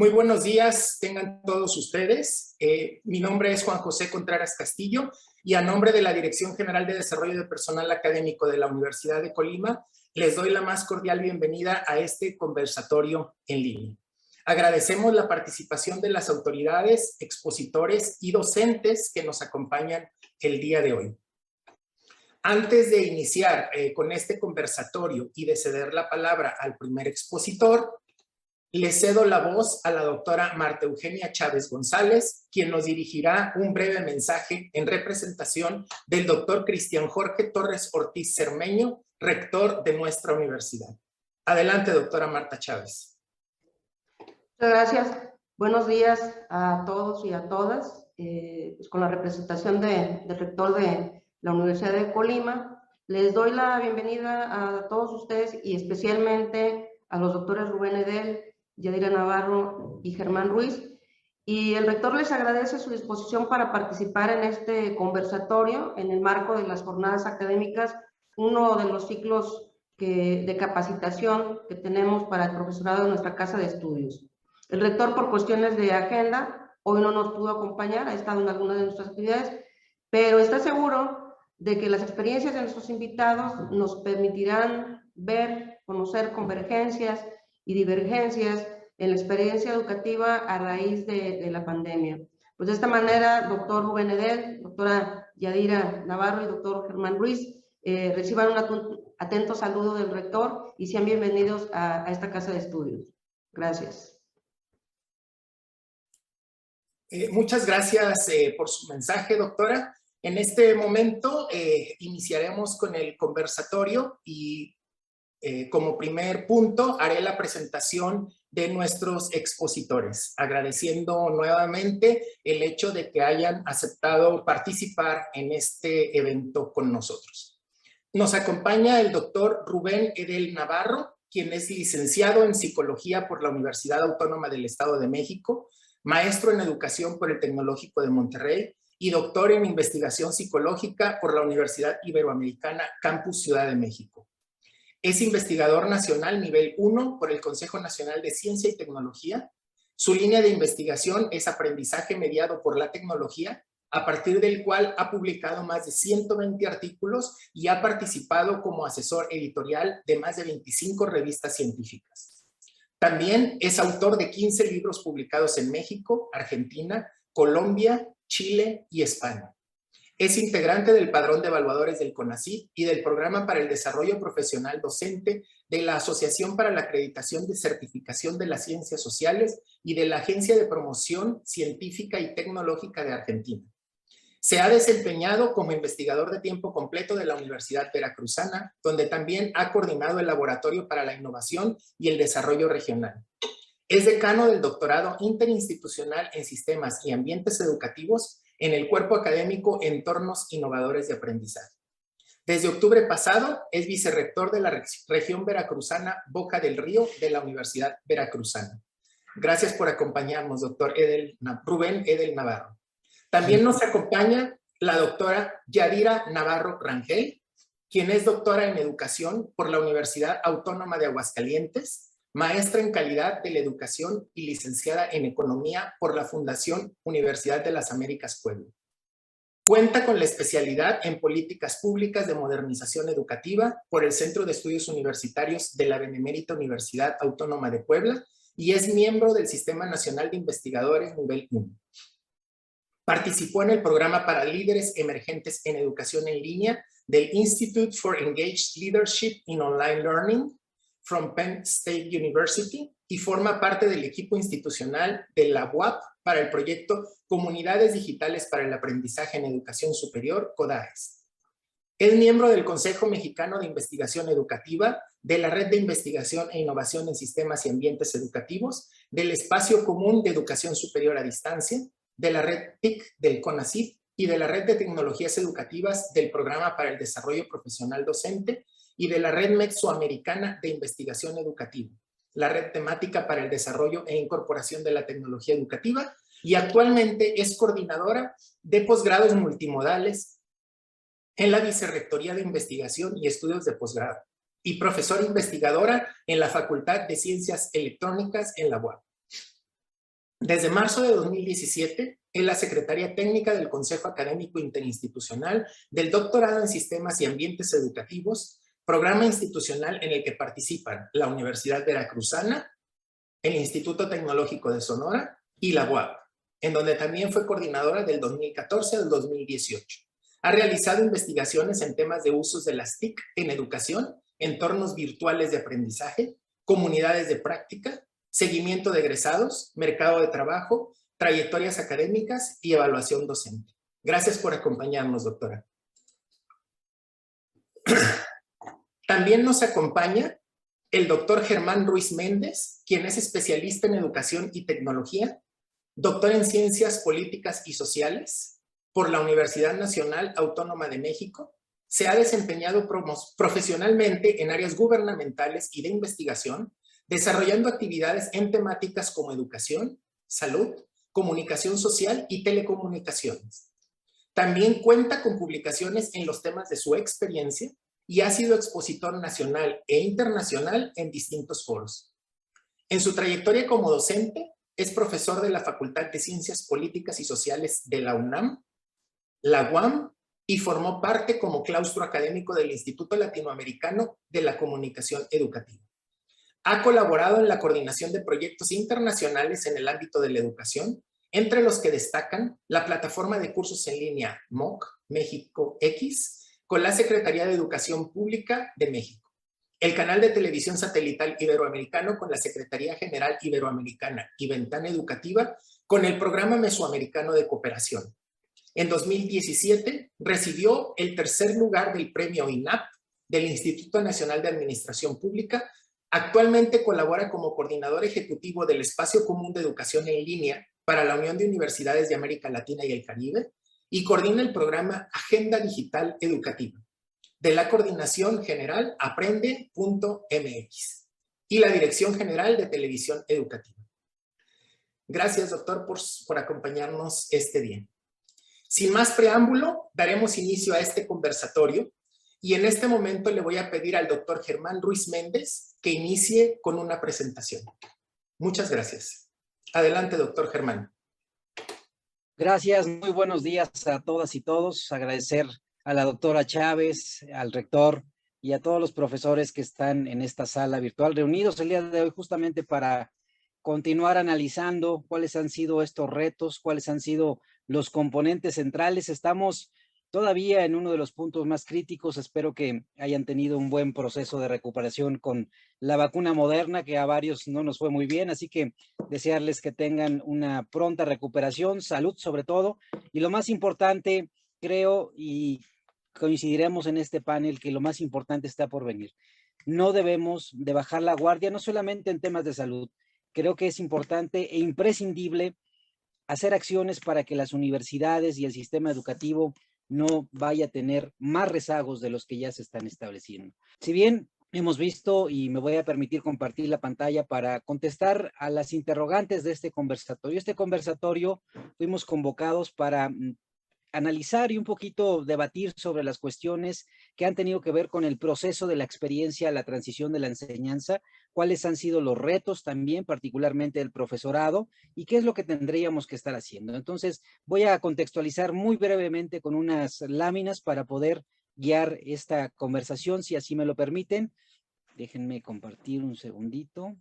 Muy buenos días, tengan todos ustedes. Mi nombre es Juan José Contreras Castillo y a nombre de la Dirección General de Desarrollo de Personal Académico de la Universidad de Colima, les doy la más cordial bienvenida a este conversatorio en línea. Agradecemos la participación de las autoridades, expositores y docentes que nos acompañan el día de hoy. Antes de iniciar con este conversatorio y de ceder la palabra al primer expositor, le cedo la voz a la doctora Marta Eugenia Chávez González, quien nos dirigirá un breve mensaje en representación del doctor Cristian Jorge Torres Ortiz Cermeño, rector de nuestra universidad. Adelante, doctora Marta Chávez. Muchas gracias. Buenos días a todos y a todas. Pues con la representación del rector de la Universidad de Colima, les doy la bienvenida a todos ustedes y especialmente a los doctores Rubén Edel, Yadira Navarro y Germán Ruiz. Y el rector les agradece su disposición para participar en este conversatorio en el marco de las jornadas académicas, uno de los ciclos de capacitación que tenemos para el profesorado de nuestra casa de estudios. El rector, por cuestiones de agenda, hoy no nos pudo acompañar, ha estado en algunas de nuestras actividades, pero está seguro de que las experiencias de nuestros invitados nos permitirán ver, conocer convergencias y divergencias en la experiencia educativa a raíz de la pandemia. Pues de esta manera, doctor Rubén Edel, doctora Yadira Navarro y doctor Germán Ruiz, reciban un atento saludo del rector y sean bienvenidos a esta casa de estudios. Gracias. Muchas gracias por su mensaje, doctora. En este momento iniciaremos con el conversatorio y como primer punto haré la presentación de nuestros expositores, agradeciendo nuevamente el hecho de que hayan aceptado participar en este evento con nosotros. Nos acompaña el doctor Rubén Edel Navarro, quien es licenciado en Psicología por la Universidad Autónoma del Estado de México, maestro en Educación por el Tecnológico de Monterrey y doctor en Investigación Psicológica por la Universidad Iberoamericana Campus Ciudad de México. Es investigador nacional nivel 1 por el Consejo Nacional de Ciencia y Tecnología. Su línea de investigación es aprendizaje mediado por la tecnología, a partir del cual ha publicado más de 120 artículos y ha participado como asesor editorial de más de 25 revistas científicas. También es autor de 15 libros publicados en México, Argentina, Colombia, Chile y España. Es integrante del Padrón de Evaluadores del CONACYT y del Programa para el Desarrollo Profesional Docente de la Asociación para la Acreditación de Certificación de las Ciencias Sociales y de la Agencia de Promoción Científica y Tecnológica de Argentina. Se ha desempeñado como investigador de tiempo completo de la Universidad Veracruzana, donde también ha coordinado el Laboratorio para la Innovación y el Desarrollo Regional. Es decano del Doctorado Interinstitucional en Sistemas y Ambientes Educativos en el Cuerpo Académico Entornos Innovadores de Aprendizaje. Desde octubre pasado es vicerrector de la región veracruzana Boca del Río de la Universidad Veracruzana. Gracias por acompañarnos, doctor Rubén Edel Navarro. También nos acompaña la doctora Yadira Navarro Rangel, quien es doctora en Educación por la Universidad Autónoma de Aguascalientes, maestra en calidad de la educación y licenciada en economía por la Fundación Universidad de las Américas Puebla. Cuenta con la especialidad en políticas públicas de modernización educativa por el Centro de Estudios Universitarios de la Benemérita Universidad Autónoma de Puebla y es miembro del Sistema Nacional de Investigadores Nivel 1. Participó en el programa para líderes emergentes en educación en línea del Institute for Engaged Leadership in Online Learning from Penn State University y forma parte del equipo institucional de la UAP para el proyecto Comunidades Digitales para el Aprendizaje en Educación Superior, CODAES. Es miembro del Consejo Mexicano de Investigación Educativa, de la Red de Investigación e Innovación en Sistemas y Ambientes Educativos, del Espacio Común de Educación Superior a Distancia, de la Red TIC del CONACYT y de la Red de Tecnologías Educativas del Programa para el Desarrollo Profesional Docente y de la Red Mesoamericana de Investigación Educativa, la Red Temática para el Desarrollo e Incorporación de la Tecnología Educativa, y actualmente es coordinadora de posgrados multimodales en la Vicerrectoría de Investigación y Estudios de Posgrado y profesora investigadora en la Facultad de Ciencias Electrónicas en la UAP. Desde marzo de 2017, es la secretaria técnica del Consejo Académico Interinstitucional del Doctorado en Sistemas y Ambientes Educativos, programa institucional en el que participan la Universidad Veracruzana, el Instituto Tecnológico de Sonora y la UAP, en donde también fue coordinadora del 2014 al 2018. Ha realizado investigaciones en temas de usos de las TIC en educación, entornos virtuales de aprendizaje, comunidades de práctica, seguimiento de egresados, mercado de trabajo, trayectorias académicas y evaluación docente. Gracias por acompañarnos, doctora. También nos acompaña el doctor Germán Ruiz Méndez, quien es especialista en educación y tecnología, doctor en ciencias políticas y sociales por la Universidad Nacional Autónoma de México. Se ha desempeñado profesionalmente en áreas gubernamentales y de investigación, desarrollando actividades en temáticas como educación, salud, comunicación social y telecomunicaciones. También cuenta con publicaciones en los temas de su experiencia y ha sido expositor nacional e internacional en distintos foros. En su trayectoria como docente, es profesor de la Facultad de Ciencias Políticas y Sociales de la UNAM, la UAM, y formó parte como claustro académico del Instituto Latinoamericano de la Comunicación Educativa. Ha colaborado en la coordinación de proyectos internacionales en el ámbito de la educación, entre los que destacan la plataforma de cursos en línea MOOC, México X, con la Secretaría de Educación Pública de México, el canal de televisión satelital iberoamericano con la Secretaría General Iberoamericana y Ventana Educativa con el Programa Mesoamericano de Cooperación. En 2017 recibió el tercer lugar del premio INAP del Instituto Nacional de Administración Pública. Actualmente colabora como coordinador ejecutivo del Espacio Común de Educación en Línea para la Unión de Universidades de América Latina y el Caribe y coordina el programa Agenda Digital Educativa de la Coordinación General Aprende.mx y la Dirección General de Televisión Educativa. Gracias, doctor, por acompañarnos este día. Sin más preámbulo, daremos inicio a este conversatorio y en este momento le voy a pedir al doctor Germán Ruiz Méndez que inicie con una presentación. Muchas gracias. Adelante, doctor Germán. Gracias, muy buenos días a todas y todos. Agradecer a la doctora Chávez, al rector y a todos los profesores que están en esta sala virtual reunidos el día de hoy justamente para continuar analizando cuáles han sido estos retos, cuáles han sido los componentes centrales. Estamos todavía en uno de los puntos más críticos. Espero que hayan tenido un buen proceso de recuperación con la vacuna Moderna, que a varios no nos fue muy bien, así que desearles que tengan una pronta recuperación, salud sobre todo, y lo más importante, creo, y coincidiremos en este panel, que lo más importante está por venir. No debemos de bajar la guardia, no solamente en temas de salud. Creo que es importante e imprescindible hacer acciones para que las universidades y el sistema educativo no vaya a tener más rezagos de los que ya se están estableciendo. Si bien hemos visto, y me voy a permitir compartir la pantalla para contestar a las interrogantes de este conversatorio. Este conversatorio fuimos convocados para analizar y un poquito debatir sobre las cuestiones que han tenido que ver con el proceso de la experiencia, la transición de la enseñanza, cuáles han sido los retos también, particularmente del profesorado, y qué es lo que tendríamos que estar haciendo. Entonces, voy a contextualizar muy brevemente con unas láminas para poder guiar esta conversación, si así me lo permiten. Déjenme compartir un segundito.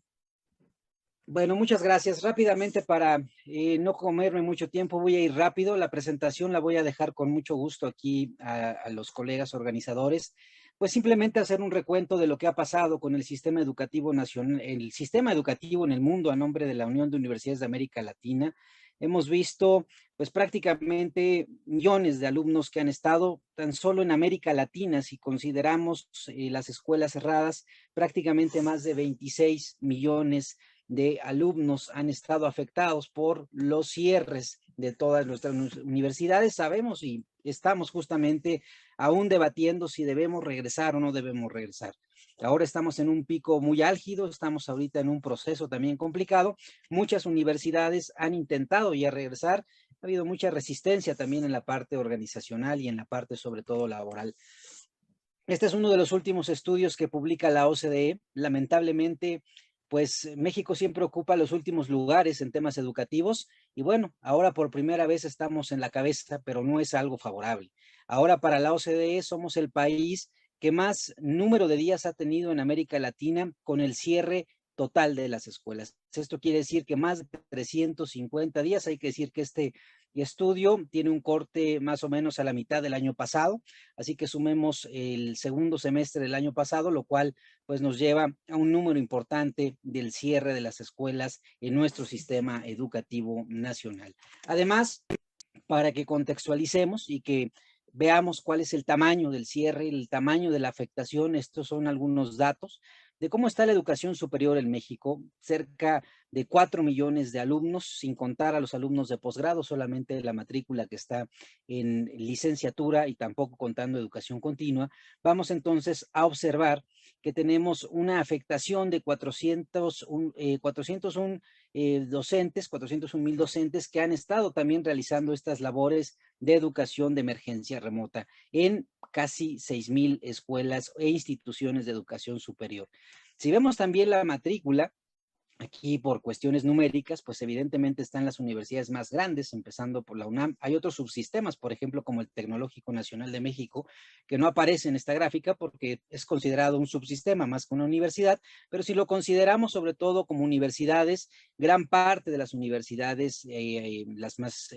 Bueno, muchas gracias. Rápidamente, para no comerme mucho tiempo, voy a ir rápido. La presentación la voy a dejar con mucho gusto aquí a los colegas organizadores. Pues simplemente hacer un recuento de lo que ha pasado con el sistema educativo nacional, el sistema educativo en el mundo a nombre de la Unión de Universidades de América Latina. Hemos visto pues prácticamente millones de alumnos que han estado tan solo en América Latina, si consideramos las escuelas cerradas, prácticamente más de 26 millones de alumnos han estado afectados por los cierres de todas nuestras universidades. Sabemos y estamos justamente aún debatiendo si debemos regresar o no debemos regresar. Ahora estamos en un pico muy álgido, estamos ahorita en un proceso también complicado. Muchas universidades han intentado ya regresar. Ha habido mucha resistencia también en la parte organizacional y en la parte sobre todo laboral. Este es uno de los últimos estudios que publica la OCDE. Lamentablemente, pues México siempre ocupa los últimos lugares en temas educativos y bueno, ahora por primera vez estamos en la cabeza, pero no es algo favorable. Ahora para la OCDE somos el país que más número de días ha tenido en América Latina con el cierre total de las escuelas. Esto quiere decir que más de 350 días, hay que decir que este estudio tiene un corte más o menos a la mitad del año pasado, así que sumemos el segundo semestre del año pasado, lo cual pues nos lleva a un número importante del cierre de las escuelas en nuestro sistema educativo nacional. Además, para que contextualicemos y que veamos cuál es el tamaño del cierre, el tamaño de la afectación. Estos son algunos datos de cómo está la educación superior en México. Cerca de 4 millones de alumnos, sin contar a los alumnos de posgrado, solamente la matrícula que está en licenciatura y tampoco contando educación continua. Vamos entonces a observar que tenemos una afectación de 401 docentes, 401,000 docentes que han estado también realizando estas labores de educación de emergencia remota en casi 6,000 escuelas e instituciones de educación superior. Si vemos también la matrícula, aquí por cuestiones numéricas, pues evidentemente están las universidades más grandes, empezando por la UNAM. Hay otros subsistemas, por ejemplo, como el Tecnológico Nacional de México, que no aparece en esta gráfica porque es considerado un subsistema más que una universidad, pero si lo consideramos sobre todo como universidades, gran parte de las universidades, las más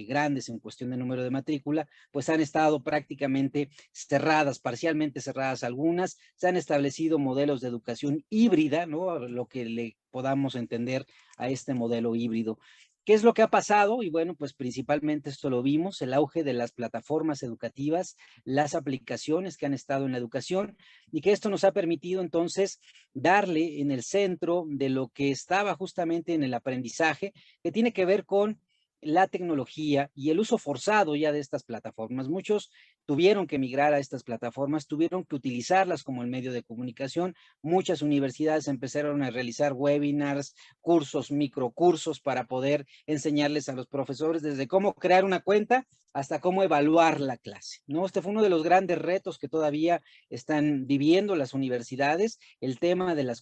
grandes en cuestión de número de matrícula, pues han estado prácticamente cerradas, parcialmente cerradas algunas, se han establecido modelos de educación híbrida, ¿no? Lo que le podamos entender a este modelo híbrido. ¿Qué es lo que ha pasado? Y bueno, pues principalmente esto lo vimos, el auge de las plataformas educativas, las aplicaciones que han estado en la educación y que esto nos ha permitido entonces darle en el centro de lo que estaba justamente en el aprendizaje, que tiene que ver con la tecnología y el uso forzado ya de estas plataformas. Muchos tuvieron que migrar a estas plataformas, tuvieron que utilizarlas como el medio de comunicación. Muchas universidades empezaron a realizar webinars, cursos, microcursos para poder enseñarles a los profesores desde cómo crear una cuenta hasta cómo evaluar la clase, ¿no? Este fue uno de los grandes retos que todavía están viviendo las universidades, el tema de la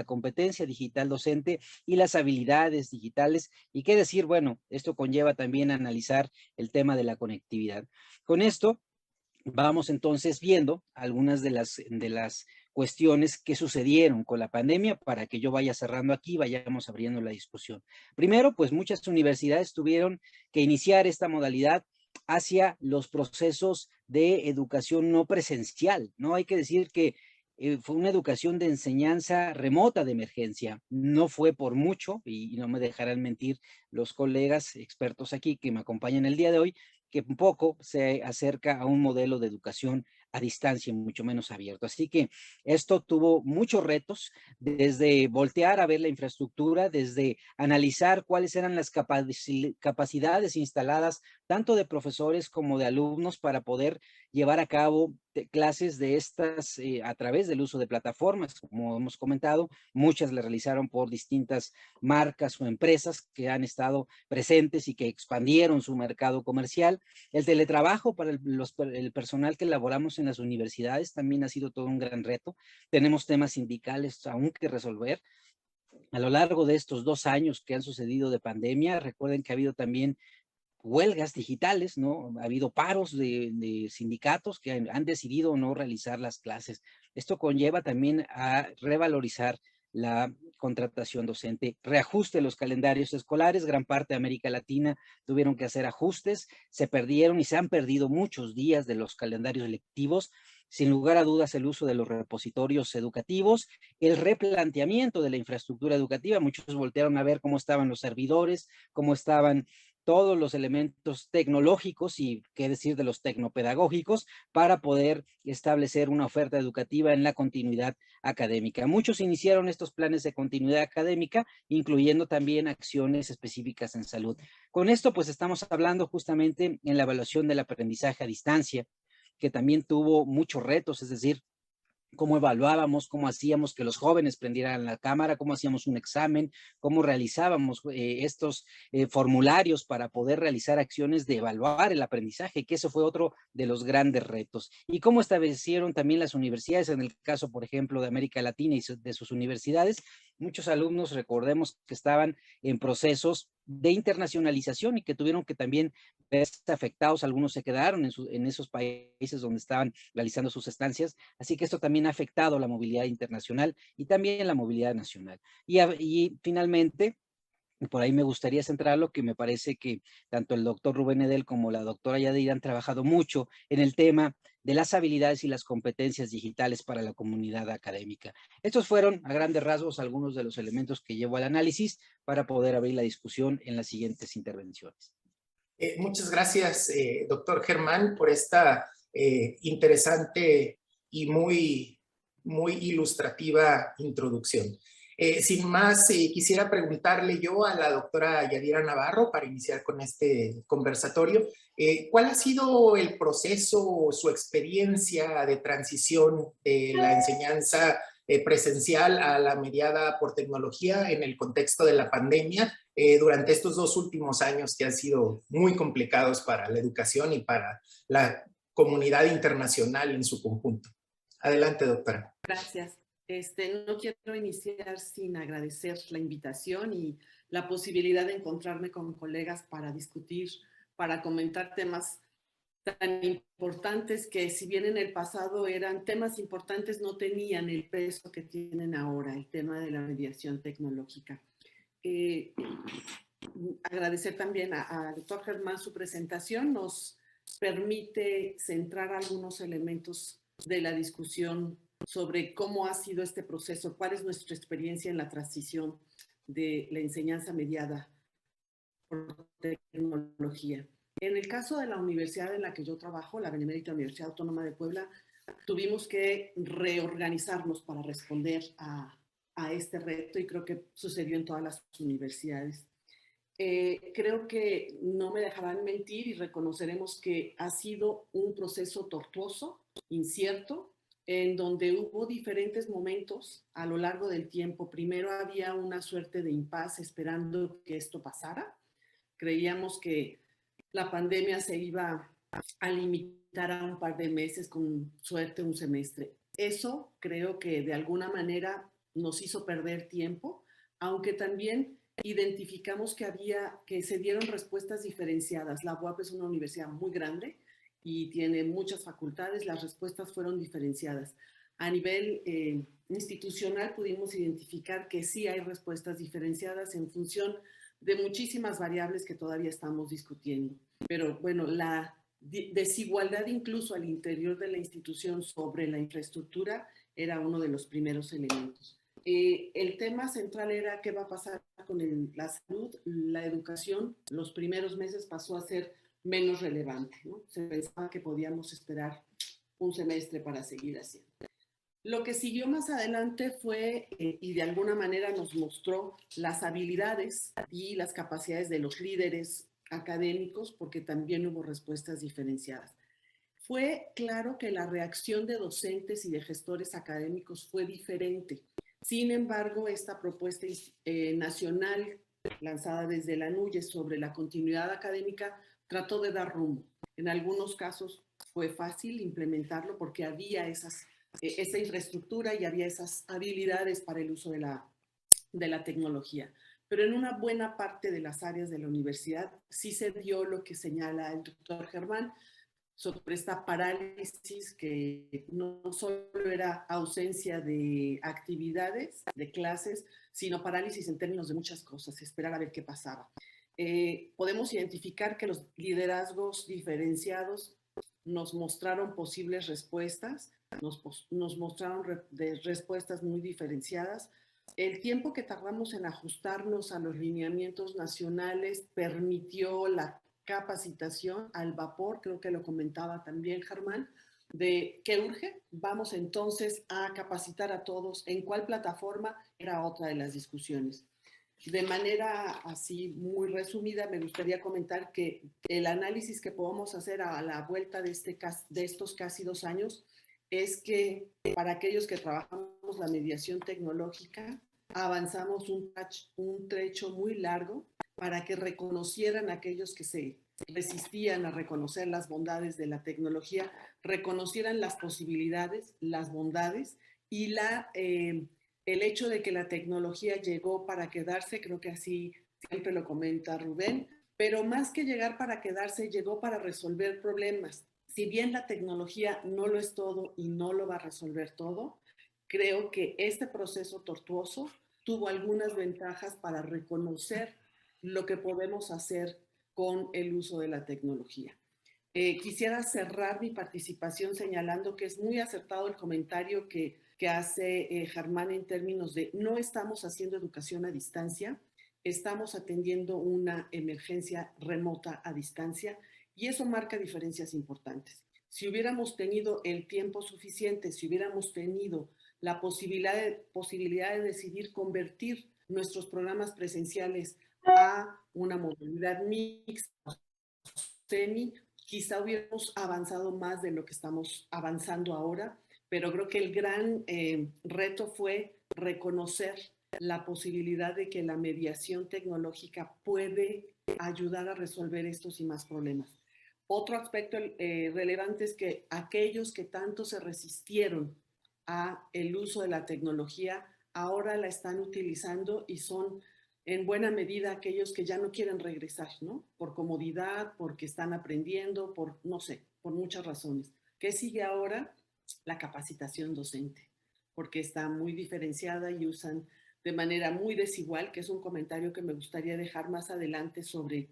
competencia digital docente y las habilidades digitales. Y qué decir, bueno, esto conlleva también a analizar el tema de la conectividad. Con esto, vamos entonces viendo algunas de las cuestiones que sucedieron con la pandemia para que yo vaya cerrando aquí, vayamos abriendo la discusión. Primero, pues muchas universidades tuvieron que iniciar esta modalidad hacia los procesos de educación no presencial, ¿no? Hay que decir que fue una educación de enseñanza remota de emergencia, no fue por mucho, y no me dejarán mentir los colegas expertos aquí que me acompañan el día de hoy, que un poco se acerca a un modelo de educación a distancia, mucho menos abierto. Así que esto tuvo muchos retos, desde voltear a ver la infraestructura, desde analizar cuáles eran las capacidades instaladas, tanto de profesores como de alumnos, para poder llevar a cabo clases de estas a través del uso de plataformas, como hemos comentado, muchas las realizaron por distintas marcas o empresas que han estado presentes y que expandieron su mercado comercial. El teletrabajo para el personal que laboramos en las universidades también ha sido todo un gran reto. Tenemos temas sindicales aún que resolver. A lo largo de estos 2 años que han sucedido de pandemia, recuerden que ha habido también huelgas digitales, ¿no? Ha habido paros de sindicatos que han decidido no realizar las clases. Esto conlleva también a revalorizar la contratación docente, reajuste los calendarios escolares. Gran parte de América Latina tuvieron que hacer ajustes, se perdieron y se han perdido muchos días de los calendarios lectivos. Sin lugar a dudas, el uso de los repositorios educativos, el replanteamiento de la infraestructura educativa. Muchos voltearon a ver cómo estaban los servidores, cómo estaban todos los elementos tecnológicos y qué decir de los tecnopedagógicos para poder establecer una oferta educativa en la continuidad académica. Muchos iniciaron estos planes de continuidad académica, incluyendo también acciones específicas en salud. Con esto, pues estamos hablando justamente en la evaluación del aprendizaje a distancia, que también tuvo muchos retos, es decir, cómo evaluábamos, cómo hacíamos que los jóvenes prendieran la cámara, cómo hacíamos un examen, cómo realizábamos estos formularios para poder realizar acciones de evaluar el aprendizaje, que eso fue otro de los grandes retos. Y cómo establecieron también las universidades, en el caso, por ejemplo, de América Latina y de sus universidades, muchos alumnos, recordemos que estaban en procesos de internacionalización y que tuvieron que también verse afectados, algunos se quedaron en esos países donde estaban realizando sus estancias, así que esto también ha afectado la movilidad internacional y también la movilidad nacional. Y finalmente, por ahí me gustaría centrarlo, que me parece que tanto el doctor Rubén Edel como la doctora Yadira han trabajado mucho en el tema de las habilidades y las competencias digitales para la comunidad académica. Estos fueron, a grandes rasgos, algunos de los elementos que llevo al análisis para poder abrir la discusión en las siguientes intervenciones. Muchas gracias, doctor Germán, por esta interesante y muy ilustrativa introducción. Sin más, quisiera preguntarle yo a la doctora Yadira Navarro, para iniciar con este conversatorio, ¿cuál ha sido el proceso, su experiencia de transición de la enseñanza presencial a la mediada por tecnología en el contexto de la pandemia durante estos 2 últimos años que han sido muy complicados para la educación y para la comunidad internacional en su conjunto? Adelante, doctora. Gracias. No quiero iniciar sin agradecer la invitación y la posibilidad de encontrarme con colegas para discutir, para comentar temas tan importantes que, si bien en el pasado eran temas importantes, no tenían el peso que tienen ahora, el tema de la mediación tecnológica. Agradecer también al doctor Germán su presentación, nos permite centrar algunos elementos de la discusión sobre cómo ha sido este proceso, cuál es nuestra experiencia en la transición de la enseñanza mediada por tecnología. En el caso de la universidad en la que yo trabajo, la Benemérita Universidad Autónoma de Puebla, tuvimos que reorganizarnos para responder a este reto, y creo que sucedió en todas las universidades. Creo que no me dejarán mentir y reconoceremos que ha sido un proceso tortuoso, incierto, en donde hubo diferentes momentos a lo largo del tiempo. Primero había una suerte de impasse esperando que esto pasara. Creíamos que la pandemia se iba a limitar a un par de meses, con suerte un semestre. Eso creo que de alguna manera nos hizo perder tiempo, aunque también identificamos que se dieron respuestas diferenciadas. La UAP es una universidad muy grande y tiene muchas facultades, las respuestas fueron diferenciadas. A nivel institucional pudimos identificar que sí hay respuestas diferenciadas en función de muchísimas variables que todavía estamos discutiendo. Pero bueno, la desigualdad incluso al interior de la institución sobre la infraestructura era uno de los primeros elementos. El tema central era qué va a pasar con la salud, la educación. Los primeros meses pasó a ser menos relevante, ¿no? Se pensaba que podíamos esperar un semestre para seguir haciendo. Lo que siguió más adelante fue, y de alguna manera nos mostró las habilidades y las capacidades de los líderes académicos, porque también hubo respuestas diferenciadas. Fue claro que la reacción de docentes y de gestores académicos fue diferente. Sin embargo, esta propuesta nacional lanzada desde la NUYE sobre la continuidad académica trató de dar rumbo. En algunos casos fue fácil implementarlo porque había esa infraestructura y había esas habilidades para el uso de la tecnología. Pero en una buena parte de las áreas de la universidad sí se dio lo que señala el doctor Germán sobre esta parálisis, que no solo era ausencia de actividades, de clases, sino parálisis en términos de muchas cosas, esperar a ver qué pasaba. Podemos identificar que los liderazgos diferenciados nos mostraron posibles respuestas, nos mostraron respuestas muy diferenciadas. El tiempo que tardamos en ajustarnos a los lineamientos nacionales permitió la capacitación al vapor, creo que lo comentaba también Germán, de qué urge. Vamos entonces a capacitar a todos. ¿En cuál plataforma? Era otra de las discusiones. De manera así muy resumida, me gustaría comentar que el análisis que podemos hacer a la vuelta de estos casi 2 años es que para aquellos que trabajamos la mediación tecnológica, avanzamos un trecho muy largo para que reconocieran aquellos que se resistían a reconocer las bondades de la tecnología, reconocieran las posibilidades, las bondades y el hecho de que la tecnología llegó para quedarse, creo que así siempre lo comenta Rubén, pero más que llegar para quedarse, llegó para resolver problemas. Si bien la tecnología no lo es todo y no lo va a resolver todo, creo que este proceso tortuoso tuvo algunas ventajas para reconocer lo que podemos hacer con el uso de la tecnología. Quisiera cerrar mi participación señalando que es muy acertado el comentario que hace Germán en términos de no estamos haciendo educación a distancia, estamos atendiendo una emergencia remota a distancia y eso marca diferencias importantes. Si hubiéramos tenido el tiempo suficiente, si hubiéramos tenido la posibilidad de decidir convertir nuestros programas presenciales a una modalidad mixta, semi, quizá hubiéramos avanzado más de lo que estamos avanzando ahora, pero creo que el gran reto fue reconocer la posibilidad de que la mediación tecnológica puede ayudar a resolver estos y más problemas. Otro aspecto relevante es que aquellos que tanto se resistieron a el uso de la tecnología ahora la están utilizando y son en buena medida aquellos que ya no quieren regresar, ¿no? Por comodidad, porque están aprendiendo, por, no sé, por muchas razones. ¿Qué sigue ahora? La capacitación docente, porque está muy diferenciada y usan de manera muy desigual, que es un comentario que me gustaría dejar más adelante sobre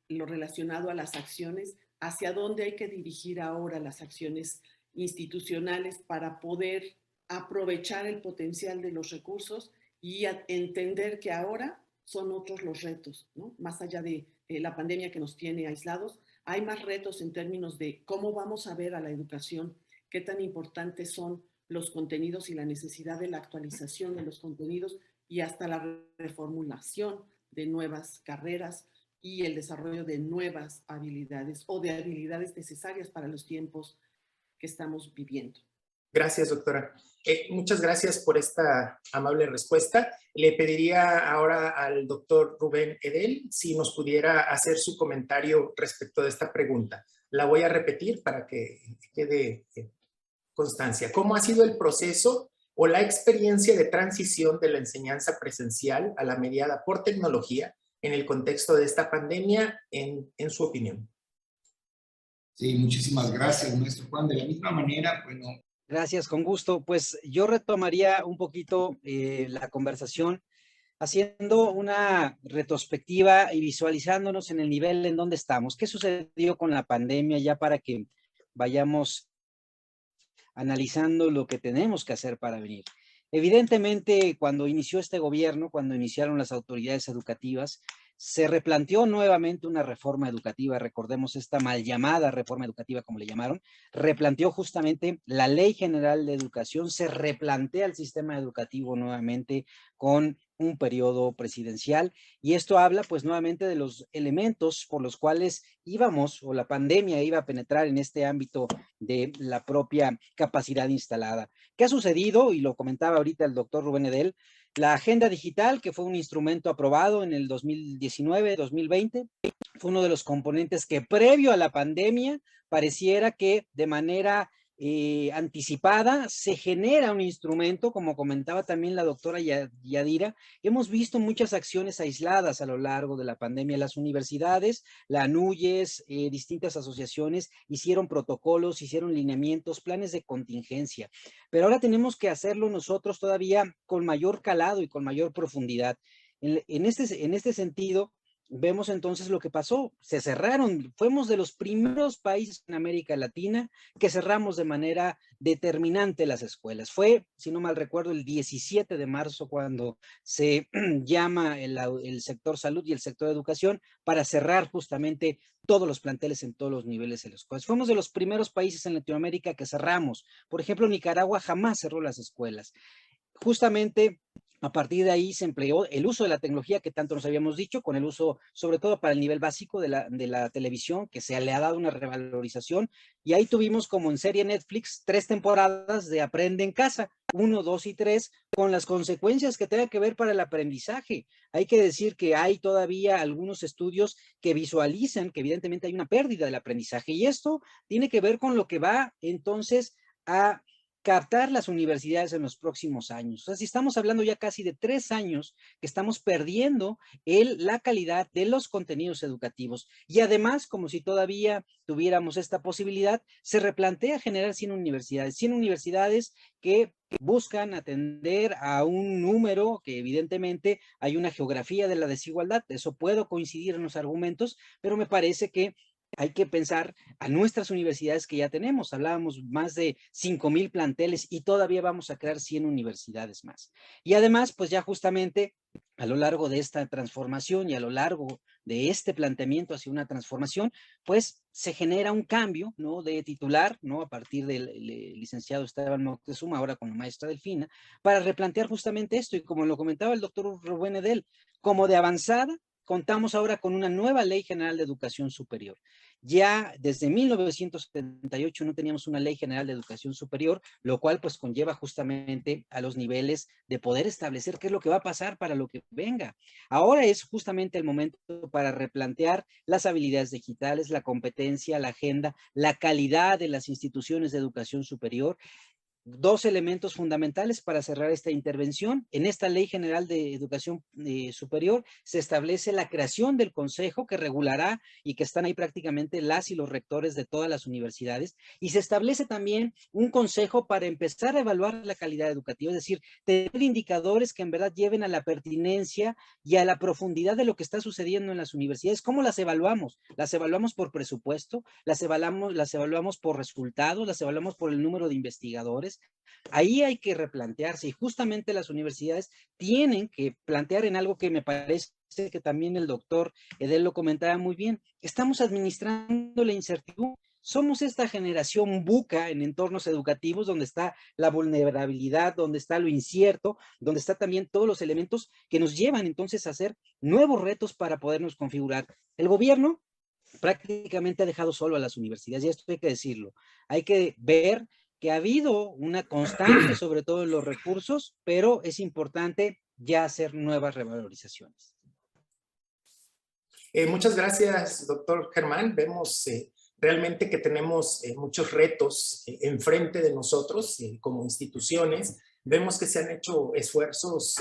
lo relacionado a las acciones, hacia dónde hay que dirigir ahora las acciones institucionales para poder aprovechar el potencial de los recursos y entender que ahora son otros los retos, ¿no? Más allá de la pandemia que nos tiene aislados, hay más retos en términos de cómo vamos a ver a la educación, qué tan importantes son los contenidos y la necesidad de la actualización de los contenidos y hasta la reformulación de nuevas carreras y el desarrollo de nuevas habilidades o de habilidades necesarias para los tiempos que estamos viviendo. Gracias, doctora. Muchas gracias por esta amable respuesta. Le pediría ahora al doctor Rubén Edel si nos pudiera hacer su comentario respecto de esta pregunta. La voy a repetir para que quede constancia. ¿Cómo ha sido el proceso o la experiencia de transición de la enseñanza presencial a la mediada por tecnología en el contexto de esta pandemia, en su opinión? Sí, muchísimas gracias, maestro Juan. De la misma manera, bueno. Gracias, con gusto. Pues yo retomaría un poquito la conversación haciendo una retrospectiva y visualizándonos en el nivel en donde estamos. ¿Qué sucedió con la pandemia ya para que vayamos analizando lo que tenemos que hacer para venir? Evidentemente, cuando inició este gobierno, cuando iniciaron las autoridades educativas, se replanteó nuevamente una reforma educativa, recordemos esta mal llamada reforma educativa, como le llamaron, replanteó justamente la Ley General de Educación, se replantea el sistema educativo nuevamente con un periodo presidencial y esto habla pues nuevamente de los elementos por los cuales íbamos o la pandemia iba a penetrar en este ámbito de la propia capacidad instalada. ¿Qué ha sucedido? Y lo comentaba ahorita el doctor Rubén Edel, la agenda digital, que fue un instrumento aprobado en el 2019-2020, fue uno de los componentes que previo a la pandemia pareciera que de manera anticipada se genera un instrumento, como comentaba también la doctora Yadira. Hemos visto muchas acciones aisladas a lo largo de la pandemia. Las universidades, la ANUYES, distintas asociaciones hicieron protocolos, hicieron lineamientos, planes de contingencia, pero ahora tenemos que hacerlo nosotros todavía con mayor calado y con mayor profundidad. En este sentido, vemos entonces lo que pasó, se cerraron, fuimos de los primeros países en América Latina que cerramos de manera determinante las escuelas. Fue, si no mal recuerdo, el 17 de marzo cuando se llama el sector salud y el sector educación para cerrar justamente todos los planteles en todos los niveles de las escuelas. Fuimos de los primeros países en Latinoamérica que cerramos. Por ejemplo, Nicaragua jamás cerró las escuelas. Justamente A partir de ahí se empleó el uso de la tecnología que tanto nos habíamos dicho, con el uso sobre todo para el nivel básico de la televisión, que se le ha dado una revalorización, y ahí tuvimos como en serie Netflix 3 temporadas de Aprende en Casa, 1, 2 y 3, con las consecuencias que tenga que ver para el aprendizaje. Hay que decir que hay todavía algunos estudios que visualizan que evidentemente hay una pérdida del aprendizaje, y esto tiene que ver con lo que va entonces a captar las universidades en los próximos años. O sea, si estamos hablando ya casi de 3 años que estamos perdiendo la calidad de los contenidos educativos, y además, como si todavía tuviéramos esta posibilidad, se replantea generar 100 universidades que buscan atender a un número que evidentemente hay una geografía de la desigualdad. Eso puedo coincidir en los argumentos, pero me parece que hay que pensar a nuestras universidades que ya tenemos. Hablábamos más de 5,000 planteles y todavía vamos a crear 100 universidades más. Y además, pues ya justamente a lo largo de esta transformación y a lo largo de este planteamiento hacia una transformación, pues se genera un cambio, ¿no?, de titular, ¿no?, a partir del licenciado Esteban Moctezuma, ahora con la maestra Delfina, para replantear justamente esto. Y como lo comentaba el doctor Rubén Edel, como de avanzada, contamos ahora con una nueva Ley General de Educación Superior. Ya desde 1978 no teníamos una Ley General de Educación Superior, lo cual pues conlleva justamente a los niveles de poder establecer qué es lo que va a pasar para lo que venga. Ahora es justamente el momento para replantear las habilidades digitales, la competencia, la agenda, la calidad de las instituciones de educación superior. 2 elementos fundamentales para cerrar esta intervención. En esta Ley General de Educación Superior se establece la creación del consejo que regulará y que están ahí prácticamente las y los rectores de todas las universidades, y se establece también un consejo para empezar a evaluar la calidad educativa, es decir, tener indicadores que en verdad lleven a la pertinencia y a la profundidad de lo que está sucediendo en las universidades. ¿Cómo las evaluamos? Las evaluamos por presupuesto, las evaluamos por resultados, las evaluamos por el número de investigadores. Ahí hay que replantearse, y justamente las universidades tienen que plantear en algo que me parece que también el doctor Edel lo comentaba muy bien. Estamos administrando la incertidumbre. Somos esta generación buca en entornos educativos donde está la vulnerabilidad, donde está lo incierto, donde está también todos los elementos que nos llevan entonces a hacer nuevos retos para podernos configurar. El gobierno prácticamente ha dejado solo a las universidades, y esto hay que decirlo. Hay que ver que ha habido una constante, sobre todo en los recursos, pero es importante ya hacer nuevas revalorizaciones. Muchas gracias, doctor Germán. Vemos realmente que tenemos muchos retos enfrente de nosotros como instituciones. Vemos que se han hecho esfuerzos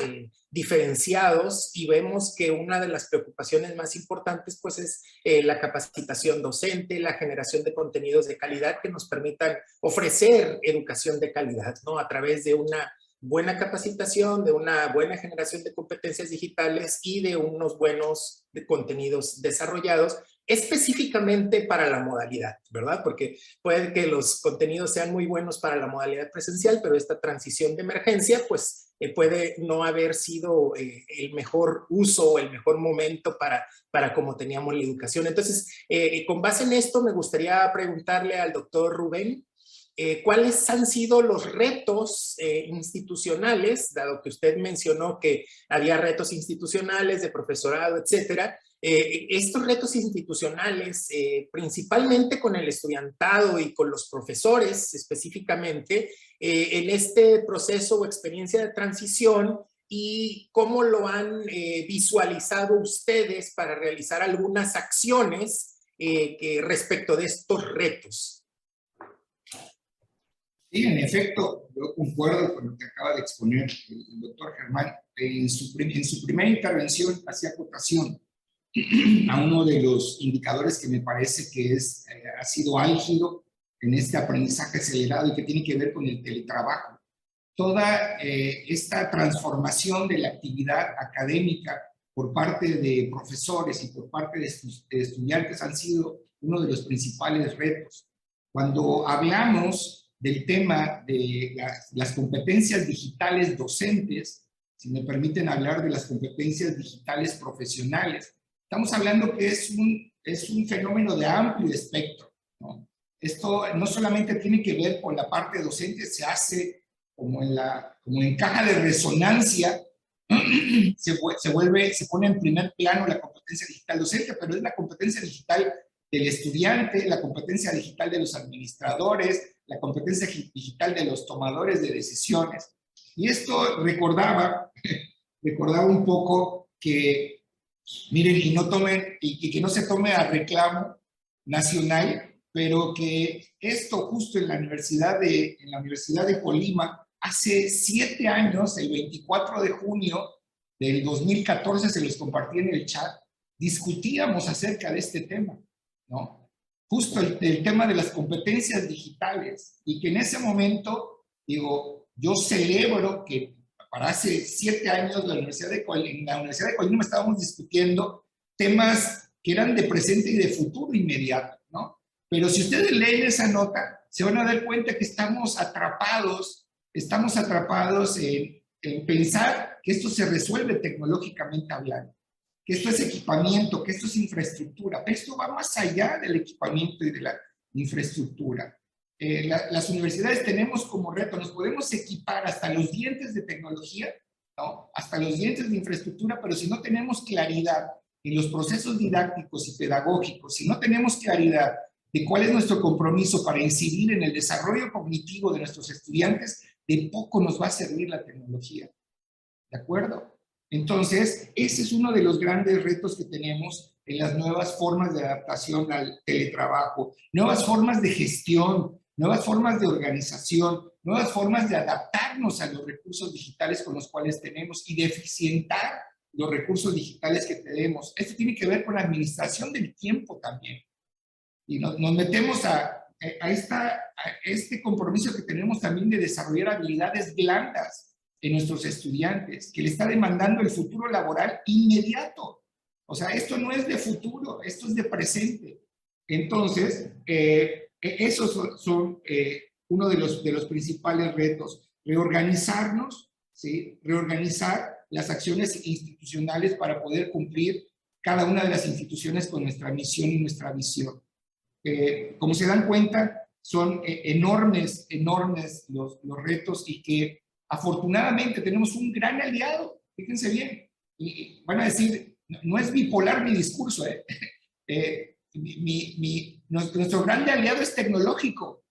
diferenciados, y vemos que una de las preocupaciones más importantes pues es la capacitación docente, la generación de contenidos de calidad que nos permitan ofrecer educación de calidad, ¿no?, a través de una buena capacitación, de una buena generación de competencias digitales y de unos buenos contenidos desarrollados específicamente para la modalidad, ¿verdad? Porque puede que los contenidos sean muy buenos para la modalidad presencial, pero esta transición de emergencia, pues puede no haber sido el mejor uso o el mejor momento para cómo teníamos la educación. Entonces, con base en esto, me gustaría preguntarle al doctor Rubén, ¿cuáles han sido los retos institucionales, dado que usted mencionó que había retos institucionales de profesorado, etcétera? Estos retos institucionales, principalmente con el estudiantado y con los profesores específicamente, en este proceso o experiencia de transición, y cómo lo han visualizado ustedes para realizar algunas acciones respecto de estos retos. Sí, en efecto, yo concuerdo con lo que acaba de exponer el doctor Germán. En su primera intervención hacía acotación a uno de los indicadores que me parece que ha sido álgido en este aprendizaje acelerado y que tiene que ver con el teletrabajo. Toda esta transformación de la actividad académica por parte de profesores y por parte de estudiantes han sido uno de los principales retos. Cuando hablamos del tema de las competencias digitales docentes, si me permiten hablar de las competencias digitales profesionales, estamos hablando que es un fenómeno de amplio espectro, ¿no? Esto no solamente tiene que ver con la parte docente, se hace como en caja de resonancia se pone en primer plano la competencia digital docente, pero es la competencia digital del estudiante, la competencia digital de los administradores, la competencia digital de los tomadores de decisiones. Y esto recordaba un poco que, miren, y que no se tome a reclamo nacional, pero que esto justo en la Universidad de Colima, hace 7 años, el 24 de junio del 2014, se los compartí en el chat, discutíamos acerca de este tema, ¿no? Justo el tema de las competencias digitales, y que en ese momento, digo, yo celebro que para hace 7 años en la Universidad de Colima estábamos discutiendo temas que eran de presente y de futuro inmediato, ¿no? Pero si ustedes leen esa nota, se van a dar cuenta que estamos atrapados en pensar que esto se resuelve tecnológicamente hablando, que esto es equipamiento, que esto es infraestructura, pero esto va más allá del equipamiento y de la infraestructura. Las universidades tenemos como reto, nos podemos equipar hasta los dientes de tecnología, ¿no? Hasta los dientes de infraestructura, pero si no tenemos claridad en los procesos didácticos y pedagógicos, si no tenemos claridad de cuál es nuestro compromiso para incidir en el desarrollo cognitivo de nuestros estudiantes, de poco nos va a servir la tecnología. ¿De acuerdo? Entonces, ese es uno de los grandes retos que tenemos en las nuevas formas de adaptación al teletrabajo, nuevas formas de gestión, nuevas formas de organización, nuevas formas de adaptarnos a los recursos digitales con los cuales tenemos y de eficientar los recursos digitales que tenemos. Esto tiene que ver con la administración del tiempo también. Y nos metemos a este compromiso que tenemos también de desarrollar habilidades blandas en nuestros estudiantes, que le está demandando el futuro laboral inmediato. O sea, esto no es de futuro, esto es de presente. Entonces, esos son uno de los principales retos. Reorganizarnos, ¿sí? Reorganizar las acciones institucionales para poder cumplir cada una de las instituciones con nuestra misión y nuestra visión. Como se dan cuenta, son enormes los retos, y que afortunadamente tenemos un gran aliado. Fíjense bien, y van a decir, no es bipolar mi discurso, nuestro gran aliado es tecnológico,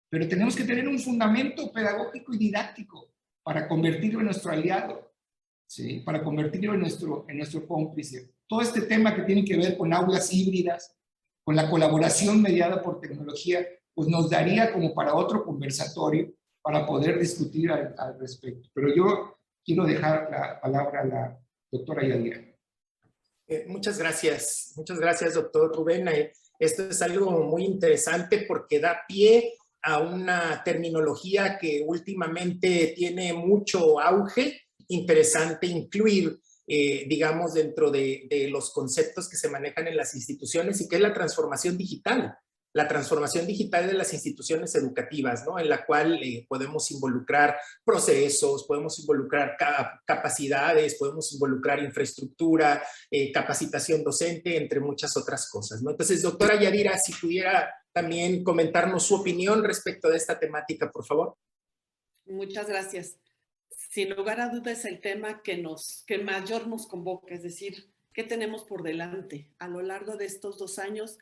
pero tenemos que tener un fundamento pedagógico y didáctico para convertirlo en nuestro aliado, ¿sí? Para convertirlo en nuestro cómplice. Todo este tema que tiene que ver con aulas híbridas, con la colaboración mediada por tecnología, pues nos daría como para otro conversatorio para poder discutir al respecto. Pero yo quiero dejar la palabra a la doctora Yadira. Muchas gracias, doctor Rubén. Esto es algo muy interesante porque da pie a una terminología que últimamente tiene mucho auge, interesante incluir, digamos, dentro de los conceptos que se manejan en las instituciones, y que es la transformación digital de las instituciones educativas, ¿no? En la cual podemos involucrar procesos, podemos involucrar capacidades, podemos involucrar infraestructura, capacitación docente, entre muchas otras cosas, ¿no? Entonces, doctora Yadira, si pudiera también comentarnos su opinión respecto de esta temática, por favor. Muchas gracias. Sin lugar a dudas, es el tema que mayor nos convoca, es decir, ¿qué tenemos por delante? A lo largo de estos 2 años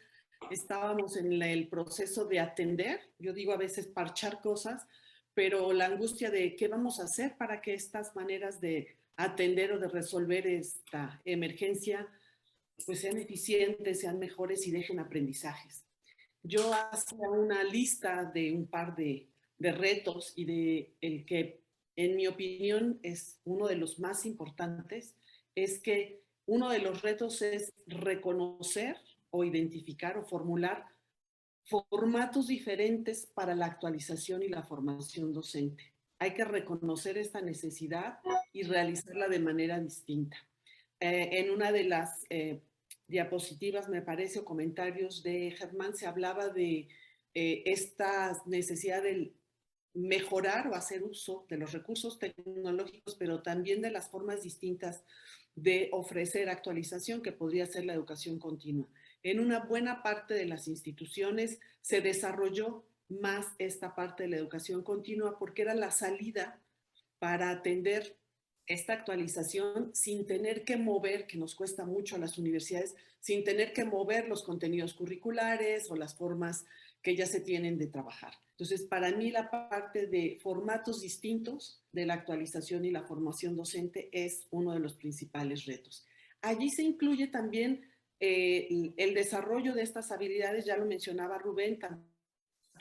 estábamos en el proceso de atender, yo digo a veces parchar cosas, pero la angustia de qué vamos a hacer para que estas maneras de atender o de resolver esta emergencia pues sean eficientes, sean mejores y dejen aprendizajes. Yo hacía una lista de un par de retos, y de el que en mi opinión es uno de los más importantes, es que uno de los retos es reconocer o identificar o formular formatos diferentes para la actualización y la formación docente. Hay que reconocer esta necesidad y realizarla de manera distinta. En una de las diapositivas, me parece, o comentarios de Germán, se hablaba de esta necesidad de mejorar o hacer uso de los recursos tecnológicos, pero también de las formas distintas de ofrecer actualización, que podría ser la educación continua. En una buena parte de las instituciones se desarrolló más esta parte de la educación continua porque era la salida para atender esta actualización sin tener que mover, que nos cuesta mucho a las universidades, sin tener que mover los contenidos curriculares o las formas que ya se tienen de trabajar. Entonces, para mí la parte de formatos distintos de la actualización y la formación docente es uno de los principales retos. Allí se incluye también el desarrollo de estas habilidades, ya lo mencionaba Rubén, tanto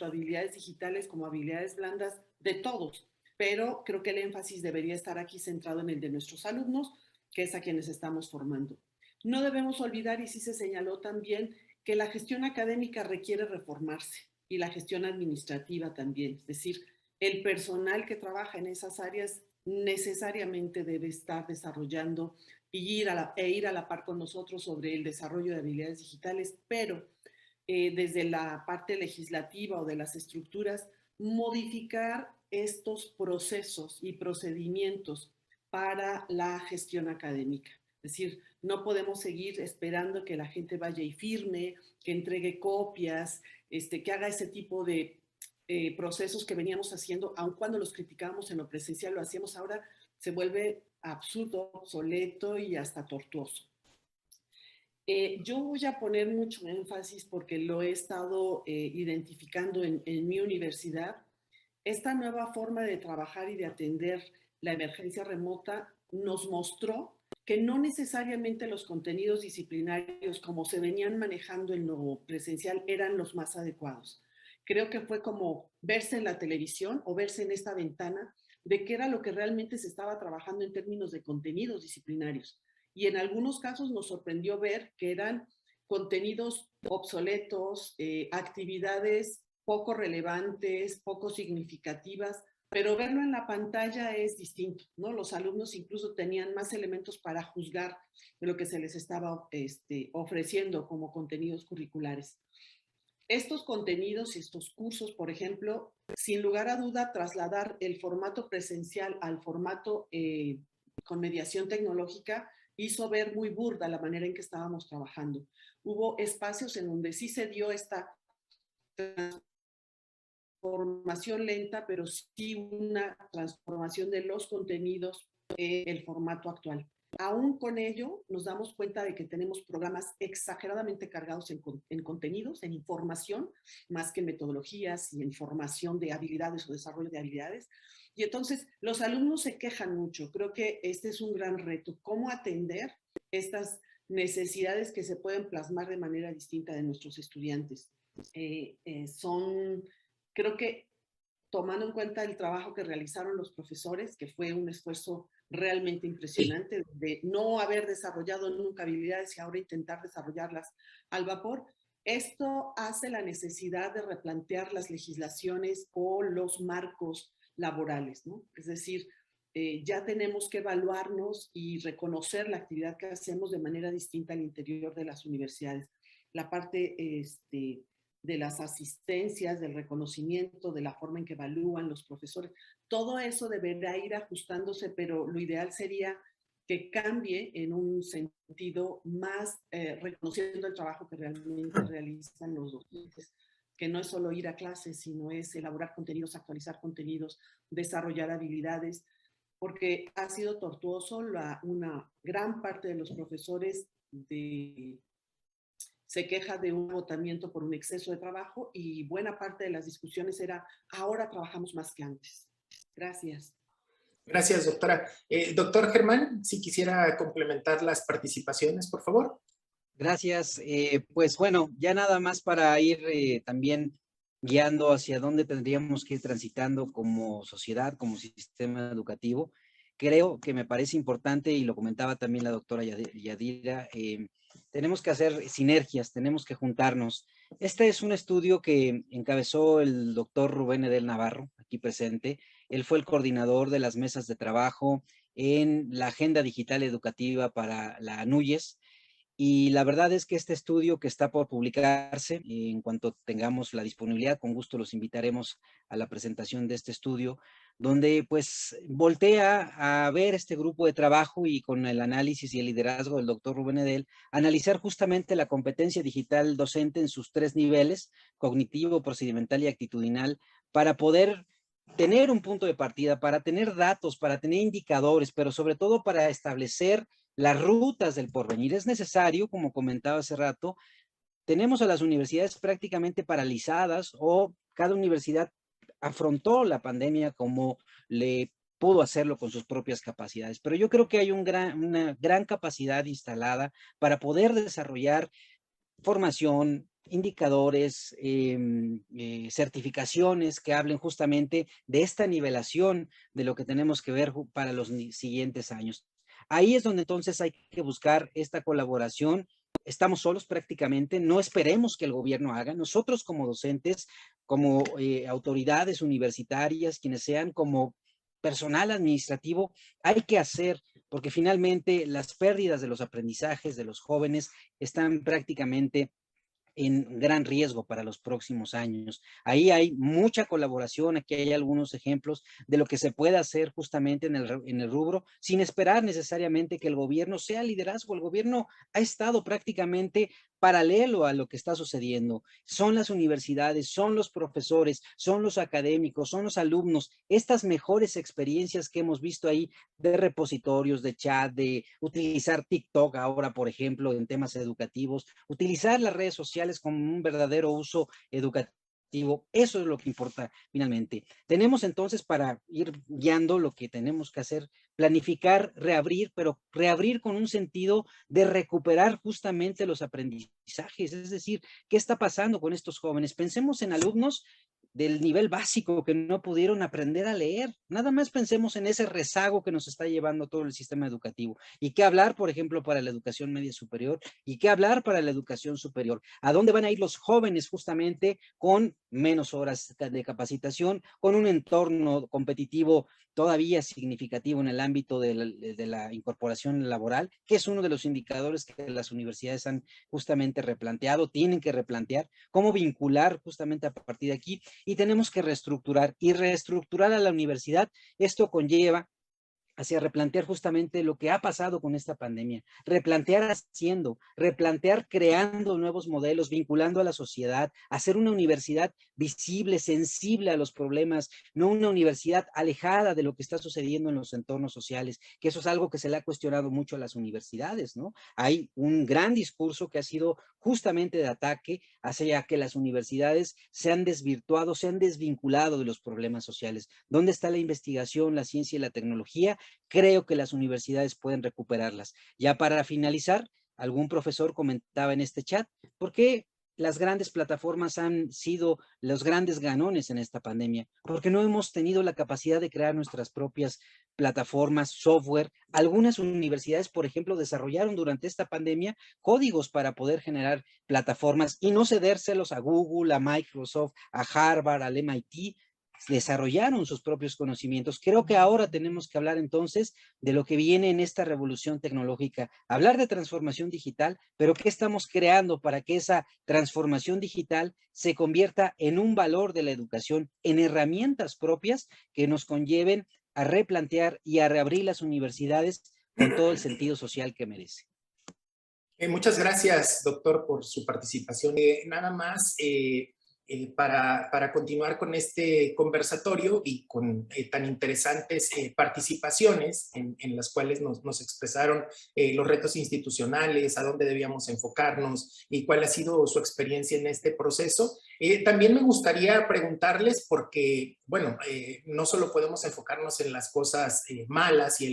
habilidades digitales como habilidades blandas de todos, pero creo que el énfasis debería estar aquí centrado en el de nuestros alumnos, que es a quienes estamos formando. No debemos olvidar, y sí se señaló también, que la gestión académica requiere reformarse y la gestión administrativa también. Es decir, el personal que trabaja en esas áreas necesariamente debe estar desarrollando y ir a la par con nosotros sobre el desarrollo de habilidades digitales, pero desde la parte legislativa o de las estructuras, modificar estos procesos y procedimientos para la gestión académica. Es decir, no podemos seguir esperando que la gente vaya y firme, que entregue copias, que haga ese tipo de procesos que veníamos haciendo, aun cuando los criticábamos en lo presencial, lo hacíamos ahora, se vuelve absurdo, obsoleto y hasta tortuoso. Yo voy a poner mucho énfasis porque lo he estado identificando en mi universidad. Esta nueva forma de trabajar y de atender la emergencia remota nos mostró que no necesariamente los contenidos disciplinarios como se venían manejando en lo presencial eran los más adecuados. Creo que fue como verse en la televisión o verse en esta ventana de qué era lo que realmente se estaba trabajando en términos de contenidos disciplinarios. Y en algunos casos nos sorprendió ver que eran contenidos obsoletos, actividades poco relevantes, poco significativas, pero verlo en la pantalla es distinto, ¿no? Los alumnos incluso tenían más elementos para juzgar de lo que se les estaba ofreciendo como contenidos curriculares. Estos contenidos y estos cursos, por ejemplo, sin lugar a duda, trasladar el formato presencial al formato con mediación tecnológica hizo ver muy burda la manera en que estábamos trabajando. Hubo espacios en donde sí se dio esta transformación lenta, pero sí una transformación de los contenidos en el formato actual. Aún con ello, nos damos cuenta de que tenemos programas exageradamente cargados en contenidos, en información, más que en metodologías y en formación de habilidades o desarrollo de habilidades. Y entonces los alumnos se quejan mucho. Creo que este es un gran reto, cómo atender estas necesidades que se pueden plasmar de manera distinta de nuestros estudiantes. Creo que tomando en cuenta el trabajo que realizaron los profesores, que fue un esfuerzo realmente impresionante de no haber desarrollado nunca habilidades y ahora intentar desarrollarlas al vapor, esto hace la necesidad de replantear las legislaciones o los marcos laborales, ¿no? Es decir, ya tenemos que evaluarnos y reconocer la actividad que hacemos de manera distinta al interior de las universidades. La parte de las asistencias, del reconocimiento, de la forma en que evalúan los profesores, todo eso deberá ir ajustándose, pero lo ideal sería que cambie en un sentido más reconociendo el trabajo que realmente realizan los docentes, que no es solo ir a clases, sino es elaborar contenidos, actualizar contenidos, desarrollar habilidades, porque ha sido tortuoso. Una gran parte de los profesores se queja de un agotamiento por un exceso de trabajo y buena parte de las discusiones era, ahora trabajamos más que antes. Gracias. Gracias, doctora. Doctor Germán, si quisiera complementar las participaciones, por favor. Gracias. Pues bueno, ya nada más para ir también guiando hacia dónde tendríamos que ir transitando como sociedad, como sistema educativo. Creo que me parece importante, y lo comentaba también la doctora Yadira, tenemos que hacer sinergias, tenemos que juntarnos. Este es un estudio que encabezó el doctor Rubén Edel Navarro, aquí presente. Él fue el coordinador de las mesas de trabajo en la Agenda Digital Educativa para la ANUYES. Y la verdad es que este estudio, que está por publicarse, en cuanto tengamos la disponibilidad, con gusto los invitaremos a la presentación de este estudio, donde pues voltea a ver este grupo de trabajo y con el análisis y el liderazgo del doctor Rubén Edel, analizar justamente la competencia digital docente en sus 3 niveles, cognitivo, procedimental y actitudinal, para poder tener un punto de partida, para tener datos, para tener indicadores, pero sobre todo para establecer las rutas del porvenir. Es necesario, como comentaba hace rato, tenemos a las universidades prácticamente paralizadas o cada universidad afrontó la pandemia como le pudo hacerlo con sus propias capacidades. Pero yo creo que hay una gran capacidad instalada para poder desarrollar formación, indicadores, certificaciones que hablen justamente de esta nivelación de lo que tenemos que ver para los siguientes años. Ahí es donde entonces hay que buscar esta colaboración. Estamos solos prácticamente, no esperemos que el gobierno haga. Nosotros como docentes, como autoridades universitarias, quienes sean, como personal administrativo, hay que hacer, porque finalmente las pérdidas de los aprendizajes de los jóvenes están prácticamente en gran riesgo para los próximos años. Ahí hay mucha colaboración, aquí hay algunos ejemplos de lo que se puede hacer justamente en el rubro, sin esperar necesariamente que el gobierno sea liderazgo. El gobierno ha estado prácticamente paralelo a lo que está sucediendo. Son las universidades, son los profesores, son los académicos, son los alumnos, estas mejores experiencias que hemos visto ahí de repositorios, de chat, de utilizar TikTok ahora, por ejemplo, en temas educativos, utilizar las redes sociales como un verdadero uso educativo. Eso es lo que importa finalmente. Tenemos entonces, para ir guiando lo que tenemos que hacer, planificar, reabrir, pero reabrir con un sentido de recuperar justamente los aprendizajes. Es decir, ¿qué está pasando con estos jóvenes? Pensemos en alumnos del nivel básico que no pudieron aprender a leer. Nada más pensemos en ese rezago que nos está llevando todo el sistema educativo. ¿Y qué hablar, por ejemplo, para la educación media superior? ¿Y qué hablar para la educación superior? ¿A dónde van a ir los jóvenes justamente con menos horas de capacitación, con un entorno competitivo todavía significativo en el ámbito de la incorporación laboral, que es uno de los indicadores que las universidades han justamente replanteado, tienen que replantear, cómo vincular justamente a partir de aquí, y tenemos que reestructurar a la universidad. Esto conlleva hacia replantear justamente lo que ha pasado con esta pandemia, replantear haciendo, replantear creando nuevos modelos, vinculando a la sociedad, hacer una universidad visible, sensible a los problemas, no una universidad alejada de lo que está sucediendo en los entornos sociales, que eso es algo que se le ha cuestionado mucho a las universidades, ¿no? Hay un gran discurso que ha sido justamente de ataque hacia que las universidades se han desvirtuado, se han desvinculado de los problemas sociales. ¿Dónde está la investigación, la ciencia y la tecnología? Creo que las universidades pueden recuperarlas. Ya para finalizar, algún profesor comentaba en este chat, ¿por qué las grandes plataformas han sido los grandes ganones en esta pandemia? Porque no hemos tenido la capacidad de crear nuestras propias plataformas, software. Algunas universidades, por ejemplo, desarrollaron durante esta pandemia códigos para poder generar plataformas y no cedérselos a Google, a Microsoft, a Harvard, al MIT. Desarrollaron sus propios conocimientos. Creo que ahora tenemos que hablar entonces de lo que viene en esta revolución tecnológica, hablar de transformación digital, pero ¿qué estamos creando para que esa transformación digital se convierta en un valor de la educación, en herramientas propias que nos conlleven a replantear y a reabrir las universidades con todo el sentido social que merece? Muchas gracias, doctor, por su participación. Nada más para continuar con este conversatorio y con tan interesantes participaciones en las cuales nos expresaron los retos institucionales, a dónde debíamos enfocarnos y cuál ha sido su experiencia en este proceso. También me gustaría preguntarles, porque, bueno, no solo podemos enfocarnos en las cosas malas y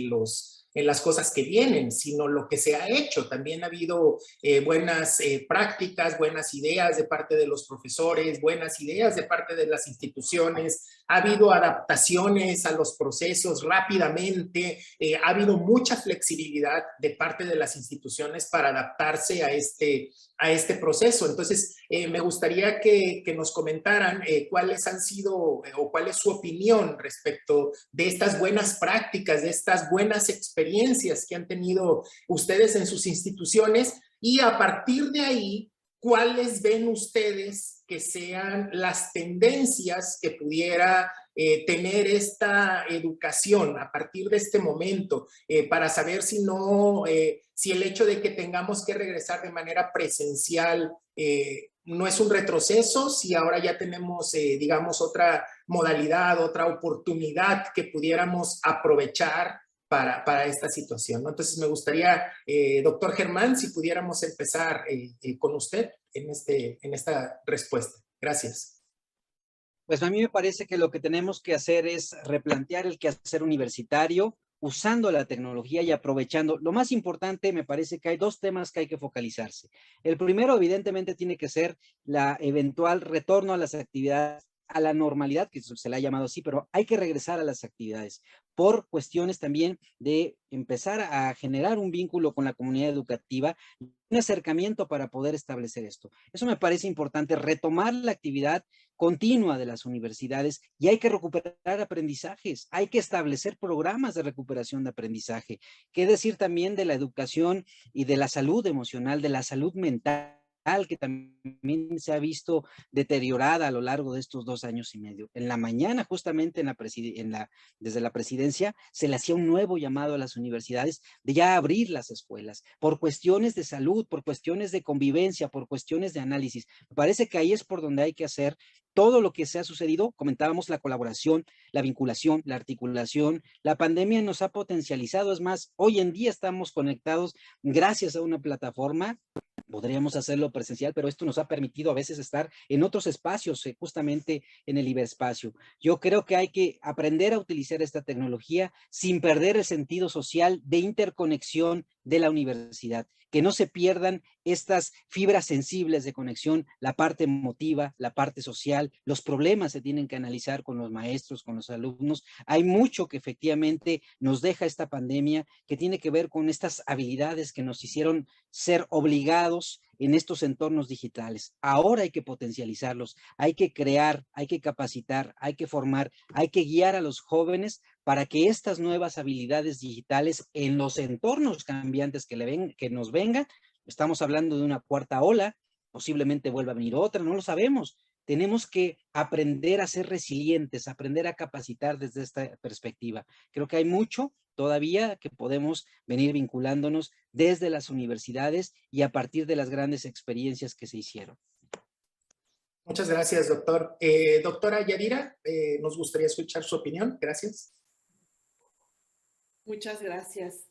en las cosas que vienen, sino lo que se ha hecho. También ha habido buenas prácticas, buenas ideas de parte de los profesores, buenas ideas de parte de las instituciones, ha habido adaptaciones a los procesos rápidamente, ha habido mucha flexibilidad de parte de las instituciones para adaptarse a este proceso. Entonces, me gustaría que nos comentaran cuáles han sido o cuál es su opinión respecto de estas buenas prácticas, de estas buenas experiencias que han tenido ustedes en sus instituciones, y a partir de ahí, ¿cuáles ven ustedes que sean las tendencias que pudiera tener esta educación a partir de este momento, para saber si no, si el hecho de que tengamos que regresar de manera presencial no es un retroceso, si ahora ya tenemos, digamos, otra modalidad, otra oportunidad que pudiéramos aprovechar para esta situación, ¿no? Entonces me gustaría, doctor Germán, si pudiéramos empezar con usted en esta respuesta. Gracias. Pues a mí me parece que lo que tenemos que hacer es replantear el quehacer universitario usando la tecnología y aprovechando. Lo más importante, me parece que hay dos temas que hay que focalizarse. El primero, evidentemente, tiene que ser la eventual retorno a las actividades, a la normalidad, que se le ha llamado así, pero hay que regresar a las actividades por cuestiones también de empezar a generar un vínculo con la comunidad educativa, un acercamiento para poder establecer esto. Eso me parece importante, retomar la actividad continua de las universidades, y hay que recuperar aprendizajes, hay que establecer programas de recuperación de aprendizaje. ¿Qué decir también de la educación y de la salud emocional, de la salud mental, que también se ha visto deteriorada a lo largo de estos 2 años y medio? En la mañana, justamente desde la presidencia, se le hacía un nuevo llamado a las universidades de ya abrir las escuelas, por cuestiones de salud, por cuestiones de convivencia, por cuestiones de análisis. Me parece que ahí es por donde hay que hacer todo lo que se ha sucedido. Comentábamos la colaboración, la vinculación, la articulación. La pandemia nos ha potencializado. Es más, hoy en día estamos conectados gracias a una plataforma. Podríamos hacerlo presencial, pero esto nos ha permitido a veces estar en otros espacios, justamente en el ciberespacio. Yo creo que hay que aprender a utilizar esta tecnología sin perder el sentido social de interconexión de la universidad, que no se pierdan estas fibras sensibles de conexión, la parte emotiva, la parte social. Los problemas se tienen que analizar con los maestros, con los alumnos. Hay mucho que efectivamente nos deja esta pandemia, que tiene que ver con estas habilidades que nos hicieron ser obligados en estos entornos digitales. Ahora hay que potencializarlos, hay que crear, hay que capacitar, hay que formar, hay que guiar a los jóvenes para que estas nuevas habilidades digitales en los entornos cambiantes que nos vengan, estamos hablando de una cuarta ola, posiblemente vuelva a venir otra, no lo sabemos. Tenemos que aprender a ser resilientes, aprender a capacitar desde esta perspectiva. Creo que hay mucho todavía que podemos venir vinculándonos desde las universidades y a partir de las grandes experiencias que se hicieron. Muchas gracias, doctor. Doctora Yadira, nos gustaría escuchar su opinión. Gracias. Muchas gracias.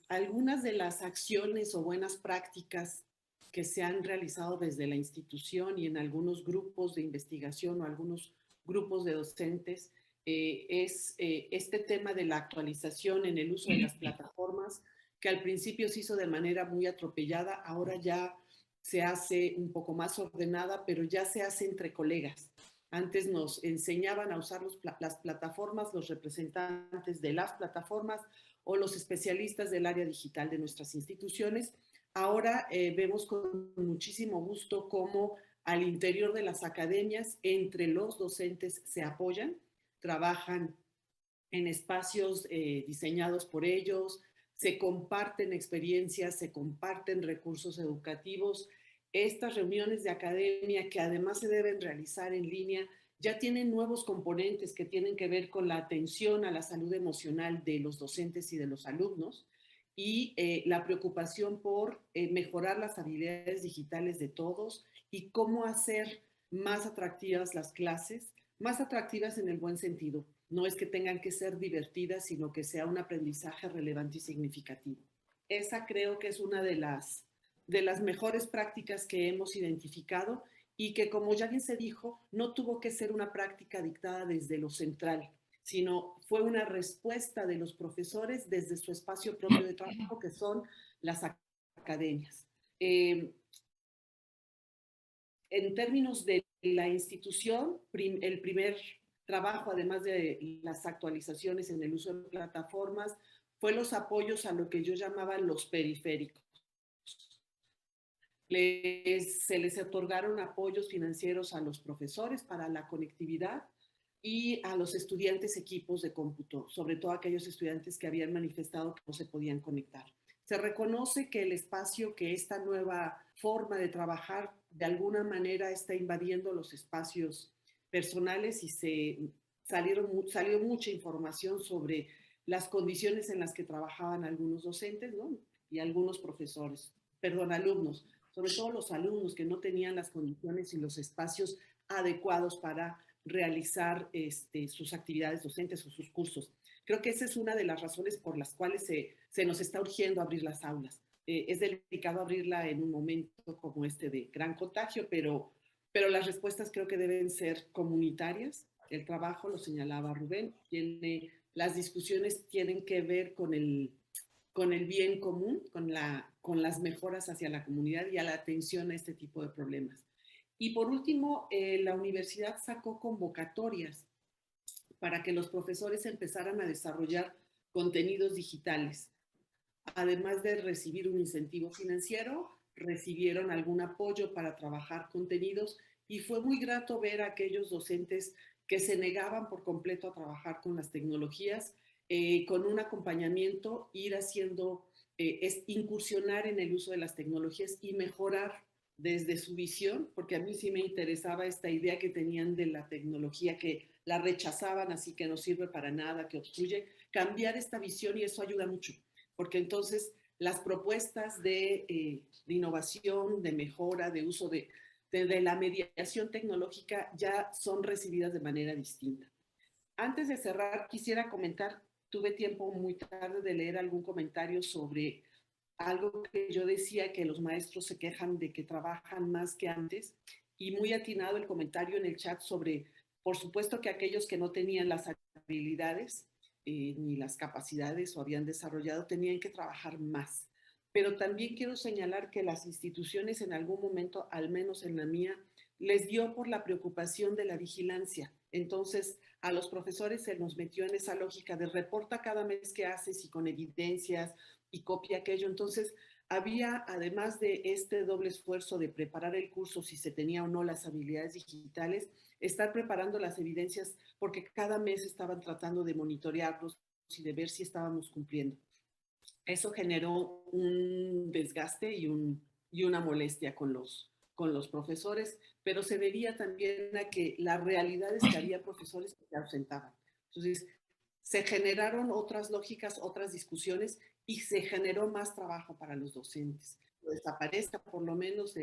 Algunas de las acciones o buenas prácticas que se han realizado desde la institución y en algunos grupos de investigación o algunos grupos de docentes es este tema de la actualización en el uso de las plataformas, que al principio se hizo de manera muy atropellada, ahora ya se hace un poco más ordenada, pero ya se hace entre colegas. Antes nos enseñaban a usar las plataformas, los representantes de las plataformas o los especialistas del área digital de nuestras instituciones. Ahora vemos con muchísimo gusto cómo al interior de las academias, entre los docentes se apoyan, trabajan en espacios diseñados por ellos, se comparten experiencias, se comparten recursos educativos. Estas reuniones de academia, que además se deben realizar en línea, ya tienen nuevos componentes que tienen que ver con la atención a la salud emocional de los docentes y de los alumnos y la preocupación por mejorar las habilidades digitales de todos y cómo hacer más atractivas las clases, más atractivas en el buen sentido. No es que tengan que ser divertidas, sino que sea un aprendizaje relevante y significativo. Esa creo que es una de las mejores prácticas que hemos identificado y que, como ya bien se dijo, no tuvo que ser una práctica dictada desde lo central, sino fue una respuesta de los profesores desde su espacio propio de trabajo, que son las academias. En términos de la institución, el primer trabajo, además de las actualizaciones en el uso de plataformas, fue los apoyos a lo que yo llamaba los periféricos. Se les otorgaron apoyos financieros a los profesores para la conectividad y a los estudiantes equipos de cómputo, sobre todo aquellos estudiantes que habían manifestado que no se podían conectar. Se reconoce que el espacio, que esta nueva forma de trabajar de alguna manera está invadiendo los espacios personales y salió mucha información sobre las condiciones en las que trabajaban algunos docentes, ¿no? Y algunos alumnos. sobre todo los alumnos que no tenían las condiciones y los espacios adecuados para realizar sus actividades docentes o sus cursos. Creo que esa es una de las razones por las cuales se nos está urgiendo abrir las aulas. Es delicado abrirla en un momento como este de gran contagio, pero las respuestas creo que deben ser comunitarias. El trabajo, lo señalaba Rubén, las discusiones tienen que ver con el bien común, con las mejoras hacia la comunidad y a la atención a este tipo de problemas. Y por último, la universidad sacó convocatorias para que los profesores empezaran a desarrollar contenidos digitales. Además de recibir un incentivo financiero, recibieron algún apoyo para trabajar contenidos y fue muy grato ver a aquellos docentes que se negaban por completo a trabajar con las tecnologías, con un acompañamiento, ir haciendo, incursionar en el uso de las tecnologías y mejorar desde su visión, porque a mí sí me interesaba esta idea que tenían de la tecnología, que la rechazaban, así que no sirve para nada, que obstruye, cambiar esta visión y eso ayuda mucho, porque entonces las propuestas de innovación, de mejora, de uso de la mediación tecnológica ya son recibidas de manera distinta. Antes de cerrar, quisiera comentar, tuve tiempo muy tarde de leer algún comentario sobre algo que yo decía, que los maestros se quejan de que trabajan más que antes, y muy atinado el comentario en el chat sobre, por supuesto que aquellos que no tenían las habilidades ni las capacidades o habían desarrollado tenían que trabajar más. Pero también quiero señalar que las instituciones en algún momento, al menos en la mía, les dio por la preocupación de la vigilancia. Entonces, a los profesores se nos metió en esa lógica de reporta cada mes que haces y con evidencias y copia aquello. Entonces, había, además de este doble esfuerzo de preparar el curso, si se tenía o no las habilidades digitales, estar preparando las evidencias porque cada mes estaban tratando de monitorearlos y de ver si estábamos cumpliendo. Eso generó un desgaste y una molestia con los profesores, pero se debía también a que la realidad es que había profesores que se ausentaban. Entonces, se generaron otras lógicas, otras discusiones y se generó más trabajo para los docentes. Desaparezca por lo menos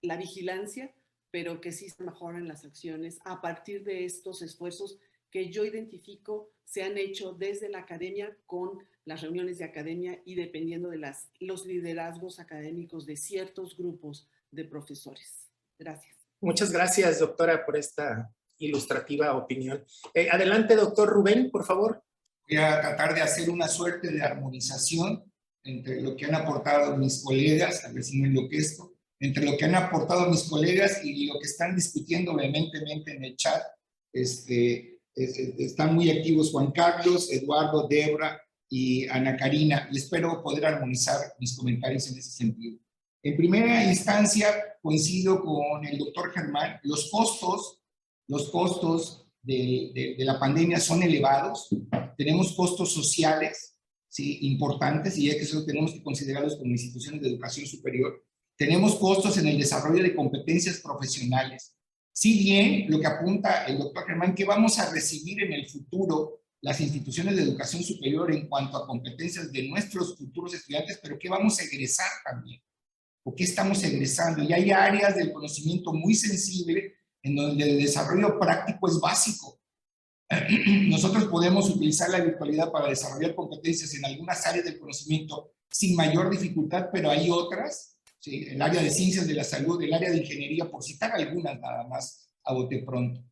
la vigilancia, pero que sí se mejoren las acciones a partir de estos esfuerzos que yo identifico se han hecho desde la academia con las reuniones de academia y dependiendo de los liderazgos académicos de ciertos grupos de profesores. Gracias. Muchas gracias, doctora, por esta ilustrativa opinión. Adelante, doctor Rubén, por favor. Voy a tratar de hacer una suerte de armonización entre lo que han aportado mis colegas, a ver si me enloquezco, entre lo que han aportado mis colegas y lo que están discutiendo vehementemente en el chat. Están muy activos Juan Carlos, Eduardo, Debra y Ana Karina, y espero poder armonizar mis comentarios en ese sentido. En primera instancia, coincido con el doctor Germán, los costos de la pandemia son elevados, tenemos costos sociales, ¿sí?, importantes, y es que eso tenemos que considerarlos como instituciones de educación superior. Tenemos costos en el desarrollo de competencias profesionales. Si bien lo que apunta el doctor Germán, que vamos a recibir en el futuro las instituciones de educación superior en cuanto a competencias de nuestros futuros estudiantes, pero ¿qué vamos a egresar también? ¿O qué estamos egresando? Y hay áreas del conocimiento muy sensible en donde el desarrollo práctico es básico. Nosotros podemos utilizar la virtualidad para desarrollar competencias en algunas áreas del conocimiento sin mayor dificultad, pero hay otras, ¿sí?, el área de ciencias de la salud, el área de ingeniería, por citar algunas nada más a bote pronto,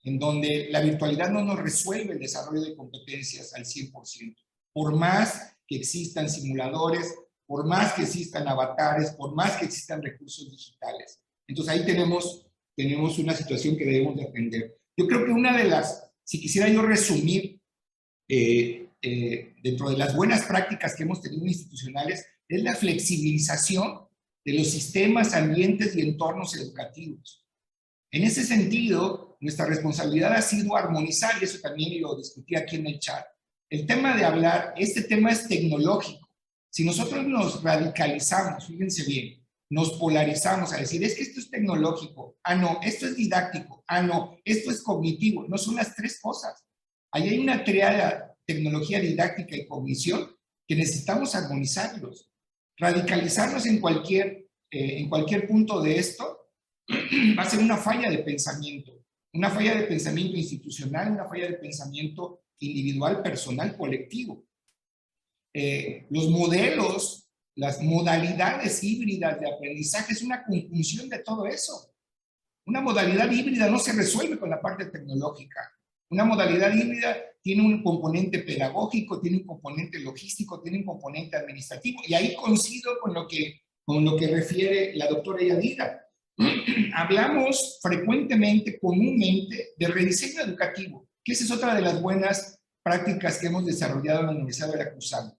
en donde la virtualidad no nos resuelve el desarrollo de competencias al 100%. Por más que existan simuladores, por más que existan avatares, por más que existan recursos digitales. Entonces ahí tenemos una situación que debemos de atender. Yo creo que una de las, si quisiera yo resumir, dentro de las buenas prácticas que hemos tenido institucionales, es la flexibilización de los sistemas, ambientes y entornos educativos. En ese sentido, nuestra responsabilidad ha sido armonizar, y eso también lo discutí aquí en el chat, el tema de hablar, este tema es tecnológico. Si nosotros nos radicalizamos, fíjense bien, nos polarizamos a decir, es que esto es tecnológico, ah no, esto es didáctico, ah no, esto es cognitivo, no son las tres cosas. Ahí hay una triada, tecnología, didáctica y cognición, que necesitamos armonizarlos. Radicalizarnos en cualquier en cualquier punto de esto, va a ser una falla de pensamiento institucional, una falla de pensamiento individual, personal, colectivo. Los modelos, las modalidades híbridas de aprendizaje es una conjunción de todo eso. Una modalidad híbrida no se resuelve con la parte tecnológica. Una modalidad híbrida tiene un componente pedagógico, tiene un componente logístico, tiene un componente administrativo, y ahí coincido con lo que refiere la doctora Yadira. Hablamos frecuentemente, comúnmente, de rediseño educativo, que esa es otra de las buenas prácticas que hemos desarrollado en la Universidad de Veracruzana.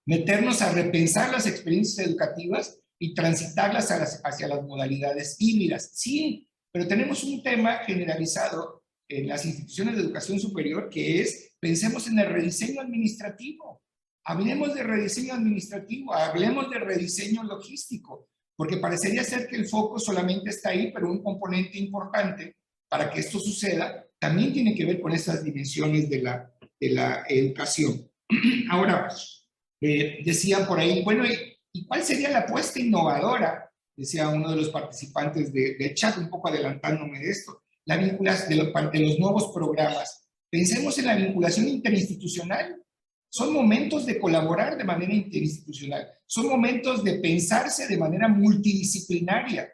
Meternos a repensar las experiencias educativas y transitarlas hacia las modalidades híbridas. Sí, pero tenemos un tema generalizado en las instituciones de educación superior que es, pensemos en el rediseño administrativo. Hablemos de rediseño administrativo, hablemos de rediseño logístico, porque parecería ser que el foco solamente está ahí, pero un componente importante para que esto suceda también tiene que ver con esas dimensiones de la educación. Ahora, decían por ahí, bueno, ¿y cuál sería la apuesta innovadora? Decía uno de los participantes del chat, un poco adelantándome de esto, la vinculación de los nuevos programas. Pensemos en la vinculación interinstitucional. Son momentos de colaborar de manera interinstitucional, son momentos de pensarse de manera multidisciplinaria.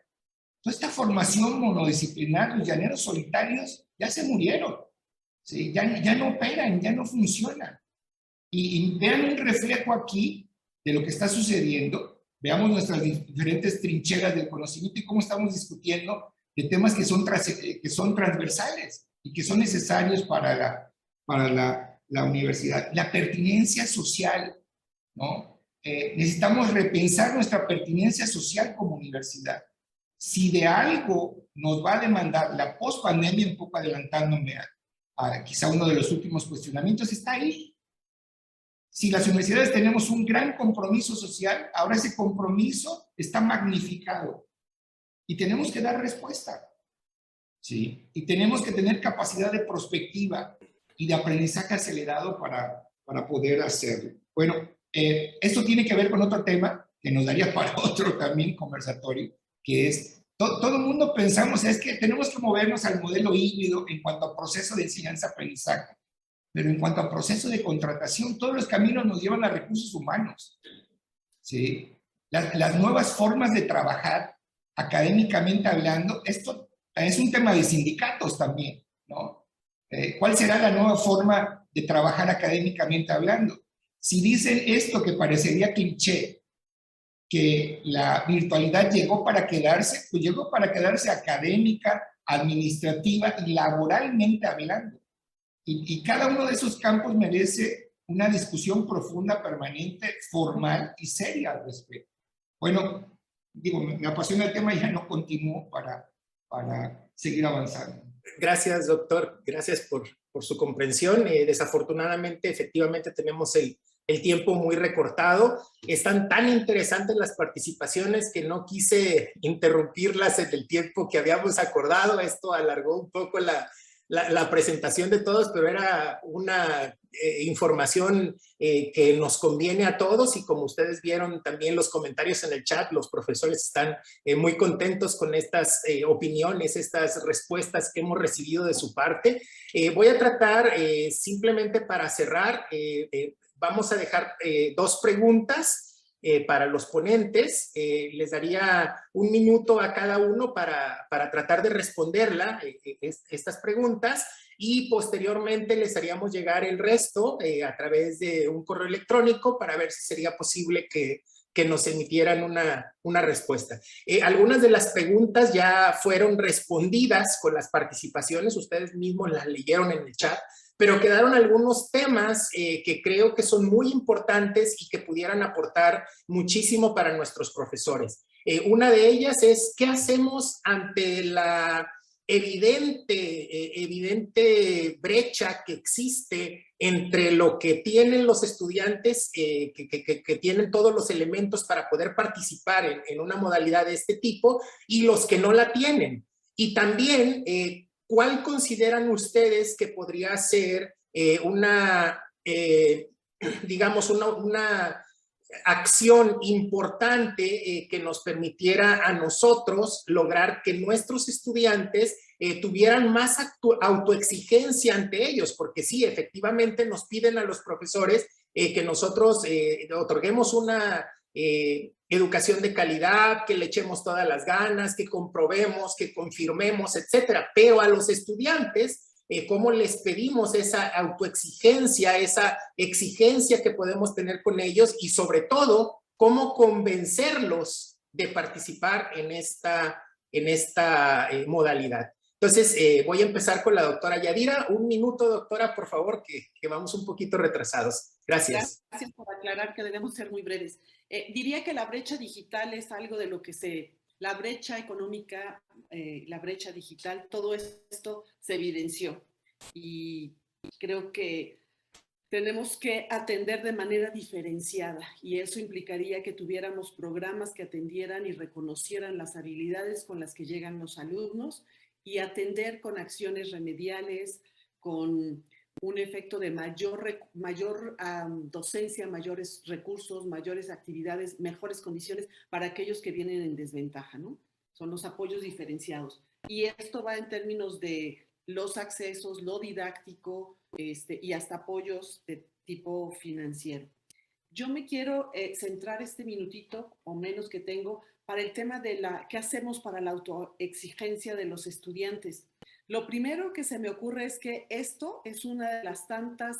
Toda esta formación monodisciplinar, los llaneros solitarios, ya se murieron, ¿sí? Ya no operan, ya no funcionan. Y vean un reflejo aquí de lo que está sucediendo, veamos nuestras diferentes trincheras del conocimiento y cómo estamos discutiendo de temas que son transversales y que son necesarios para la universidad. La pertinencia social, ¿no? Necesitamos repensar nuestra pertinencia social como universidad. Si de algo nos va a demandar la post-pandemia, un poco adelantándome a quizá uno de los últimos cuestionamientos, está ahí. Si las universidades tenemos un gran compromiso social, ahora ese compromiso está magnificado y tenemos que dar respuesta, ¿sí? Y tenemos que tener capacidad de prospectiva y de aprendizaje acelerado para poder hacerlo. Bueno, esto tiene que ver con otro tema que nos daría para otro también conversatorio, que es, todo el mundo pensamos, es que tenemos que movernos al modelo híbrido en cuanto a proceso de enseñanza-aprendizaje, pero en cuanto a proceso de contratación, todos los caminos nos llevan a recursos humanos, ¿sí? Las nuevas formas de trabajar, académicamente hablando, esto es un tema de sindicatos también, ¿no? ¿Cuál será la nueva forma de trabajar académicamente hablando? Si dicen esto que parecería cliché, que la virtualidad llegó para quedarse, pues llegó para quedarse académica, administrativa y laboralmente hablando. Y cada uno de esos campos merece una discusión profunda, permanente, formal y seria al respecto. Bueno, digo, me apasiona el tema y ya no continúo para seguir avanzando. Gracias, doctor. Gracias por su comprensión. Desafortunadamente, efectivamente, tenemos el tiempo muy recortado. Están tan interesantes las participaciones que no quise interrumpirlas en el tiempo que habíamos acordado. Esto alargó un poco la presentación de todos, pero era una información que nos conviene a todos, y como ustedes vieron también los comentarios en el chat, los profesores están muy contentos con estas opiniones, estas respuestas que hemos recibido de su parte. Voy a tratar simplemente para cerrar, vamos a dejar dos preguntas para los ponentes. Les daría 1 minuto a cada uno para tratar de responderla, estas preguntas, y posteriormente les haríamos llegar el resto a través de un correo electrónico para ver si sería posible que nos emitieran una respuesta. Algunas de las preguntas ya fueron respondidas con las participaciones, ustedes mismos las leyeron en el chat, pero quedaron algunos temas que creo que son muy importantes y que pudieran aportar muchísimo para nuestros profesores. Una de ellas es, ¿qué hacemos ante la evidente brecha que existe entre lo que tienen los estudiantes, que tienen todos los elementos para poder participar en una modalidad de este tipo, y los que no la tienen? Y también, ¿cuál consideran ustedes que podría ser digamos, acción importante que nos permitiera a nosotros lograr que nuestros estudiantes tuvieran más autoexigencia ante ellos, porque sí, efectivamente nos piden a los profesores que nosotros otorguemos una educación de calidad, que le echemos todas las ganas, que comprobemos, que confirmemos, etcétera. Pero a los estudiantes, ¿cómo les pedimos esa autoexigencia, esa exigencia que podemos tener con ellos? Y sobre todo, ¿cómo convencerlos de participar en esta modalidad? Entonces, voy a empezar con la doctora Yadira. Un minuto, doctora, por favor, que vamos un poquito retrasados. Gracias. Gracias por aclarar que debemos ser muy breves. Diría que la brecha digital es algo de lo que la brecha económica, la brecha digital, todo esto se evidenció. Y creo que tenemos que atender de manera diferenciada y eso implicaría que tuviéramos programas que atendieran y reconocieran las habilidades con las que llegan los alumnos y atender con acciones remediales, con un efecto de mayor docencia, mayores recursos, mayores actividades, mejores condiciones para aquellos que vienen en desventaja, ¿no? Son los apoyos diferenciados. Y esto va en términos de los accesos, lo didáctico y hasta apoyos de tipo financiero. Yo me quiero centrar este minutito o menos que tengo para el tema de qué hacemos para la autoexigencia de los estudiantes. Lo primero que se me ocurre es que esto es una de las tantas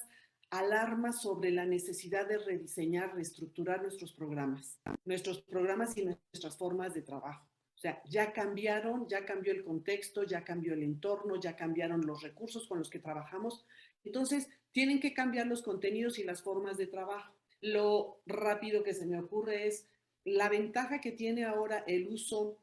alarmas sobre la necesidad de rediseñar, reestructurar nuestros programas y nuestras formas de trabajo. O sea, ya cambió el contexto, ya cambió el entorno, ya cambiaron los recursos con los que trabajamos. Entonces, tienen que cambiar los contenidos y las formas de trabajo. Lo rápido que se me ocurre es la ventaja que tiene ahora el uso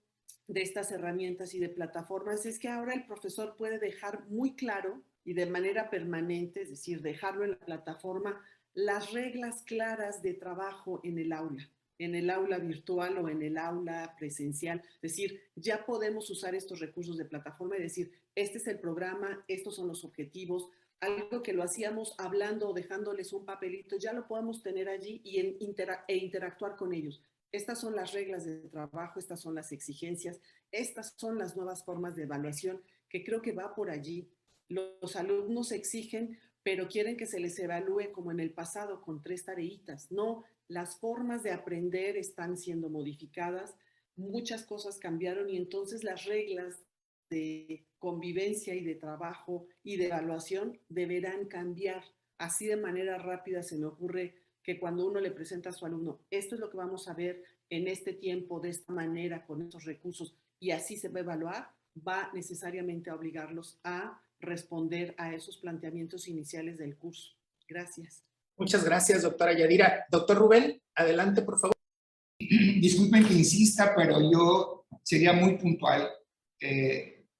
de estas herramientas y de plataformas es que ahora el profesor puede dejar muy claro y de manera permanente, es decir, dejarlo en la plataforma, las reglas claras de trabajo en el aula virtual o en el aula presencial. Es decir, ya podemos usar estos recursos de plataforma y decir, este es el programa, estos son los objetivos, algo que lo hacíamos hablando o dejándoles un papelito, ya lo podemos tener allí y interactuar con ellos. Estas son las reglas de trabajo, estas son las exigencias, estas son las nuevas formas de evaluación que creo que va por allí. Los alumnos exigen, pero quieren que se les evalúe como en el pasado con 3 tareitas. No, las formas de aprender están siendo modificadas, muchas cosas cambiaron y entonces las reglas de convivencia y de trabajo y de evaluación deberán cambiar. Así de manera rápida se me ocurre que cuando uno le presenta a su alumno, esto es lo que vamos a ver en este tiempo, de esta manera, con estos recursos, y así se va a evaluar, va necesariamente a obligarlos a responder a esos planteamientos iniciales del curso. Gracias. Muchas gracias, doctora Yadira. Doctor Rubén, adelante, por favor. Disculpen que insista, pero yo sería muy puntual.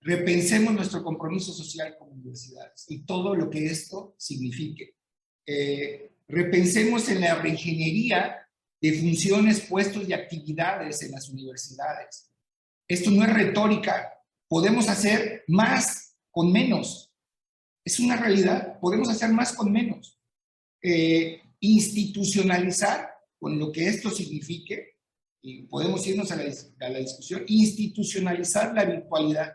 Repensemos nuestro compromiso social como universidades y todo lo que esto signifique. Repensemos en la reingeniería de funciones, puestos y actividades en las universidades. Esto no es retórica. Podemos hacer más con menos. Es una realidad. Podemos hacer más con menos. Institucionalizar con lo que esto signifique, y podemos irnos a la discusión, institucionalizar la virtualidad.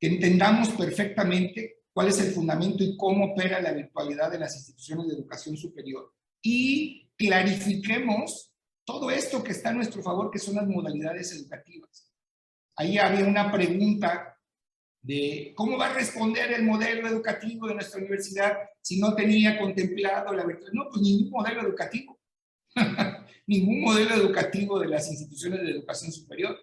Que entendamos perfectamente cuál es el fundamento y cómo opera la virtualidad de las instituciones de educación superior. Y clarifiquemos todo esto que está a nuestro favor, que son las modalidades educativas. Ahí había una pregunta de cómo va a responder el modelo educativo de nuestra universidad si no tenía contemplado la virtualidad. No, pues ningún modelo educativo. Ningún modelo educativo de las instituciones de educación superior.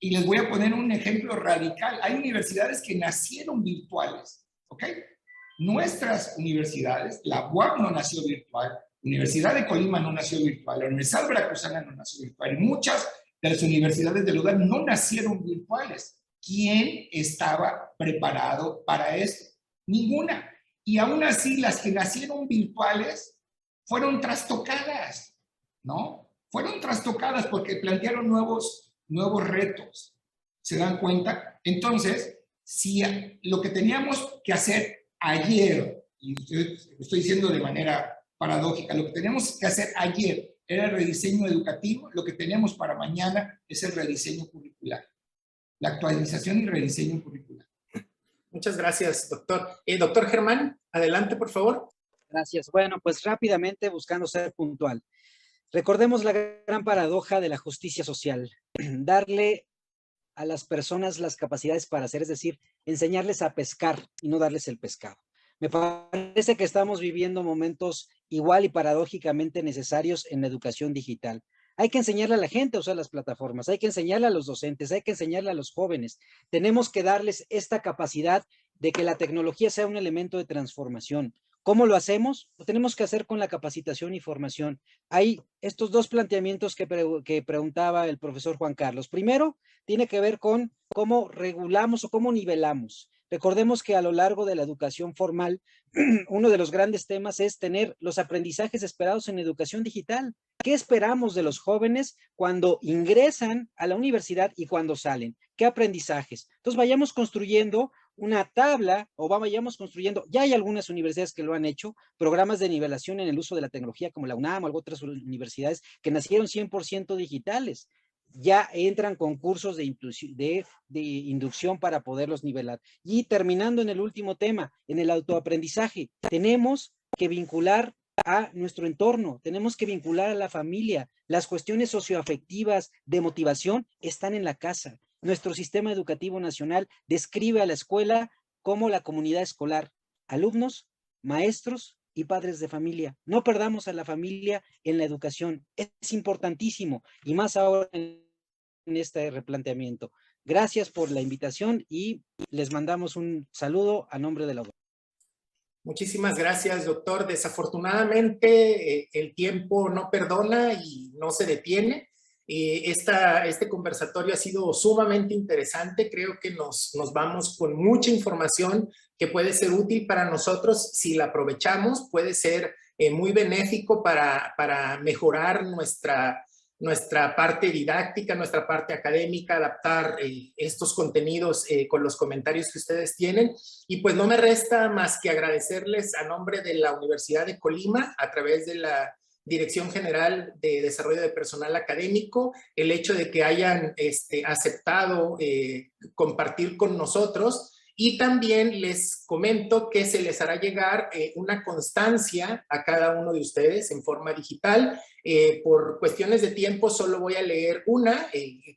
Y les voy a poner un ejemplo radical. Hay universidades que nacieron virtuales, ¿ok? Nuestras universidades, la UAP no nació virtual, la Universidad de Colima no nació virtual, la Universidad Veracruzana no nació virtual, y muchas de las universidades del lugar no nacieron virtuales. ¿Quién estaba preparado para esto? Ninguna. Y aún así, las que nacieron virtuales fueron trastocadas, ¿no? Fueron trastocadas porque plantearon nuevos retos. ¿Se dan cuenta? Entonces, si lo que teníamos que hacer ayer, y estoy diciendo de manera paradójica, lo que teníamos que hacer ayer era el rediseño educativo, lo que tenemos para mañana es el rediseño curricular, la actualización y rediseño curricular. Muchas gracias, doctor. Doctor Germán, adelante, por favor. Gracias. Bueno, pues rápidamente, buscando ser puntual. Recordemos la gran paradoja de la justicia social. Darle a las personas las capacidades para hacer, es decir, enseñarles a pescar y no darles el pescado. Me parece que estamos viviendo momentos igual y paradójicamente necesarios en la educación digital. Hay que enseñarle a la gente a usar las plataformas, hay que enseñarle a los docentes, hay que enseñarle a los jóvenes. Tenemos que darles esta capacidad de que la tecnología sea un elemento de transformación. ¿Cómo lo hacemos? Lo tenemos que hacer con la capacitación y formación. Hay estos dos planteamientos que preguntaba el profesor Juan Carlos. Primero, tiene que ver con cómo regulamos o cómo nivelamos. Recordemos que a lo largo de la educación formal, uno de los grandes temas es tener los aprendizajes esperados en educación digital. ¿Qué esperamos de los jóvenes cuando ingresan a la universidad y cuando salen? ¿Qué aprendizajes? Entonces vayamos construyendo una tabla o vayamos construyendo, ya hay algunas universidades que lo han hecho, programas de nivelación en el uso de la tecnología como la UNAM o otras universidades que nacieron 100% digitales. Ya entran concursos de inducción para poderlos nivelar. Y terminando en el último tema, en el autoaprendizaje, tenemos que vincular a nuestro entorno, tenemos que vincular a la familia. Las cuestiones socioafectivas de motivación están en la casa. Nuestro sistema educativo nacional describe a la escuela como la comunidad escolar, alumnos, maestros y padres de familia. No perdamos a la familia en la educación. Es importantísimo y más ahora en este replanteamiento. Gracias por la invitación y les mandamos un saludo a nombre de la UNAM. Muchísimas gracias, doctor. Desafortunadamente, el tiempo no perdona y no se detiene. Este conversatorio ha sido sumamente interesante. Creo que nos vamos con mucha información que puede ser útil para nosotros si la aprovechamos. Puede ser muy benéfico para mejorar nuestra parte didáctica, nuestra parte académica, adaptar estos contenidos con los comentarios que ustedes tienen. Y pues no me resta más que agradecerles a nombre de la Universidad de Colima, a través de la Dirección General de Desarrollo de Personal Académico, el hecho de que hayan aceptado compartir con nosotros. Y también les comento que se les hará llegar una constancia a cada uno de ustedes en forma digital. Por cuestiones de tiempo solo voy a leer una,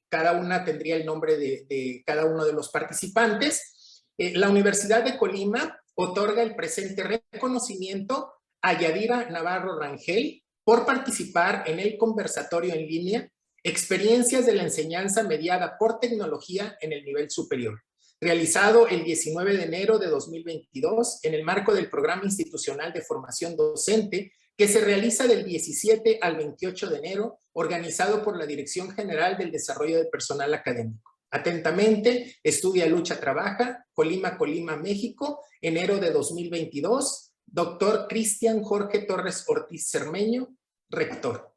cada una tendría el nombre de cada uno de los participantes. La Universidad de Colima otorga el presente reconocimiento a Yadira Navarro Rangel por participar en el conversatorio en línea Experiencias de la enseñanza mediada por tecnología en el nivel superior, realizado el 19 de enero de 2022 en el marco del Programa Institucional de Formación Docente que se realiza del 17 al 28 de enero, organizado por la Dirección General del Desarrollo de Personal Académico. Atentamente, Estudia, Lucha, Trabaja, Colima, México, enero de 2022, doctor Cristian Jorge Torres Ortiz Cermeño, rector.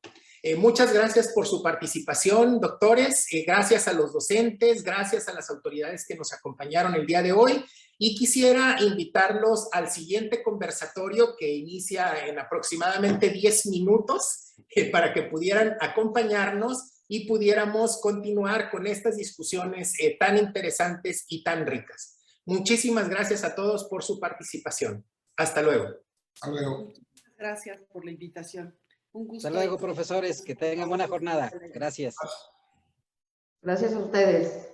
Muchas gracias por su participación, doctores. Gracias a los docentes, gracias a las autoridades que nos acompañaron el día de hoy. Y quisiera invitarlos al siguiente conversatorio que inicia en aproximadamente 10 minutos para que pudieran acompañarnos y pudiéramos continuar con estas discusiones tan interesantes y tan ricas. Muchísimas gracias a todos por su participación. Hasta luego. Hasta luego. Gracias por la invitación. Un gusto. Hasta luego, profesores. Que tengan buena jornada. Gracias. Gracias a ustedes.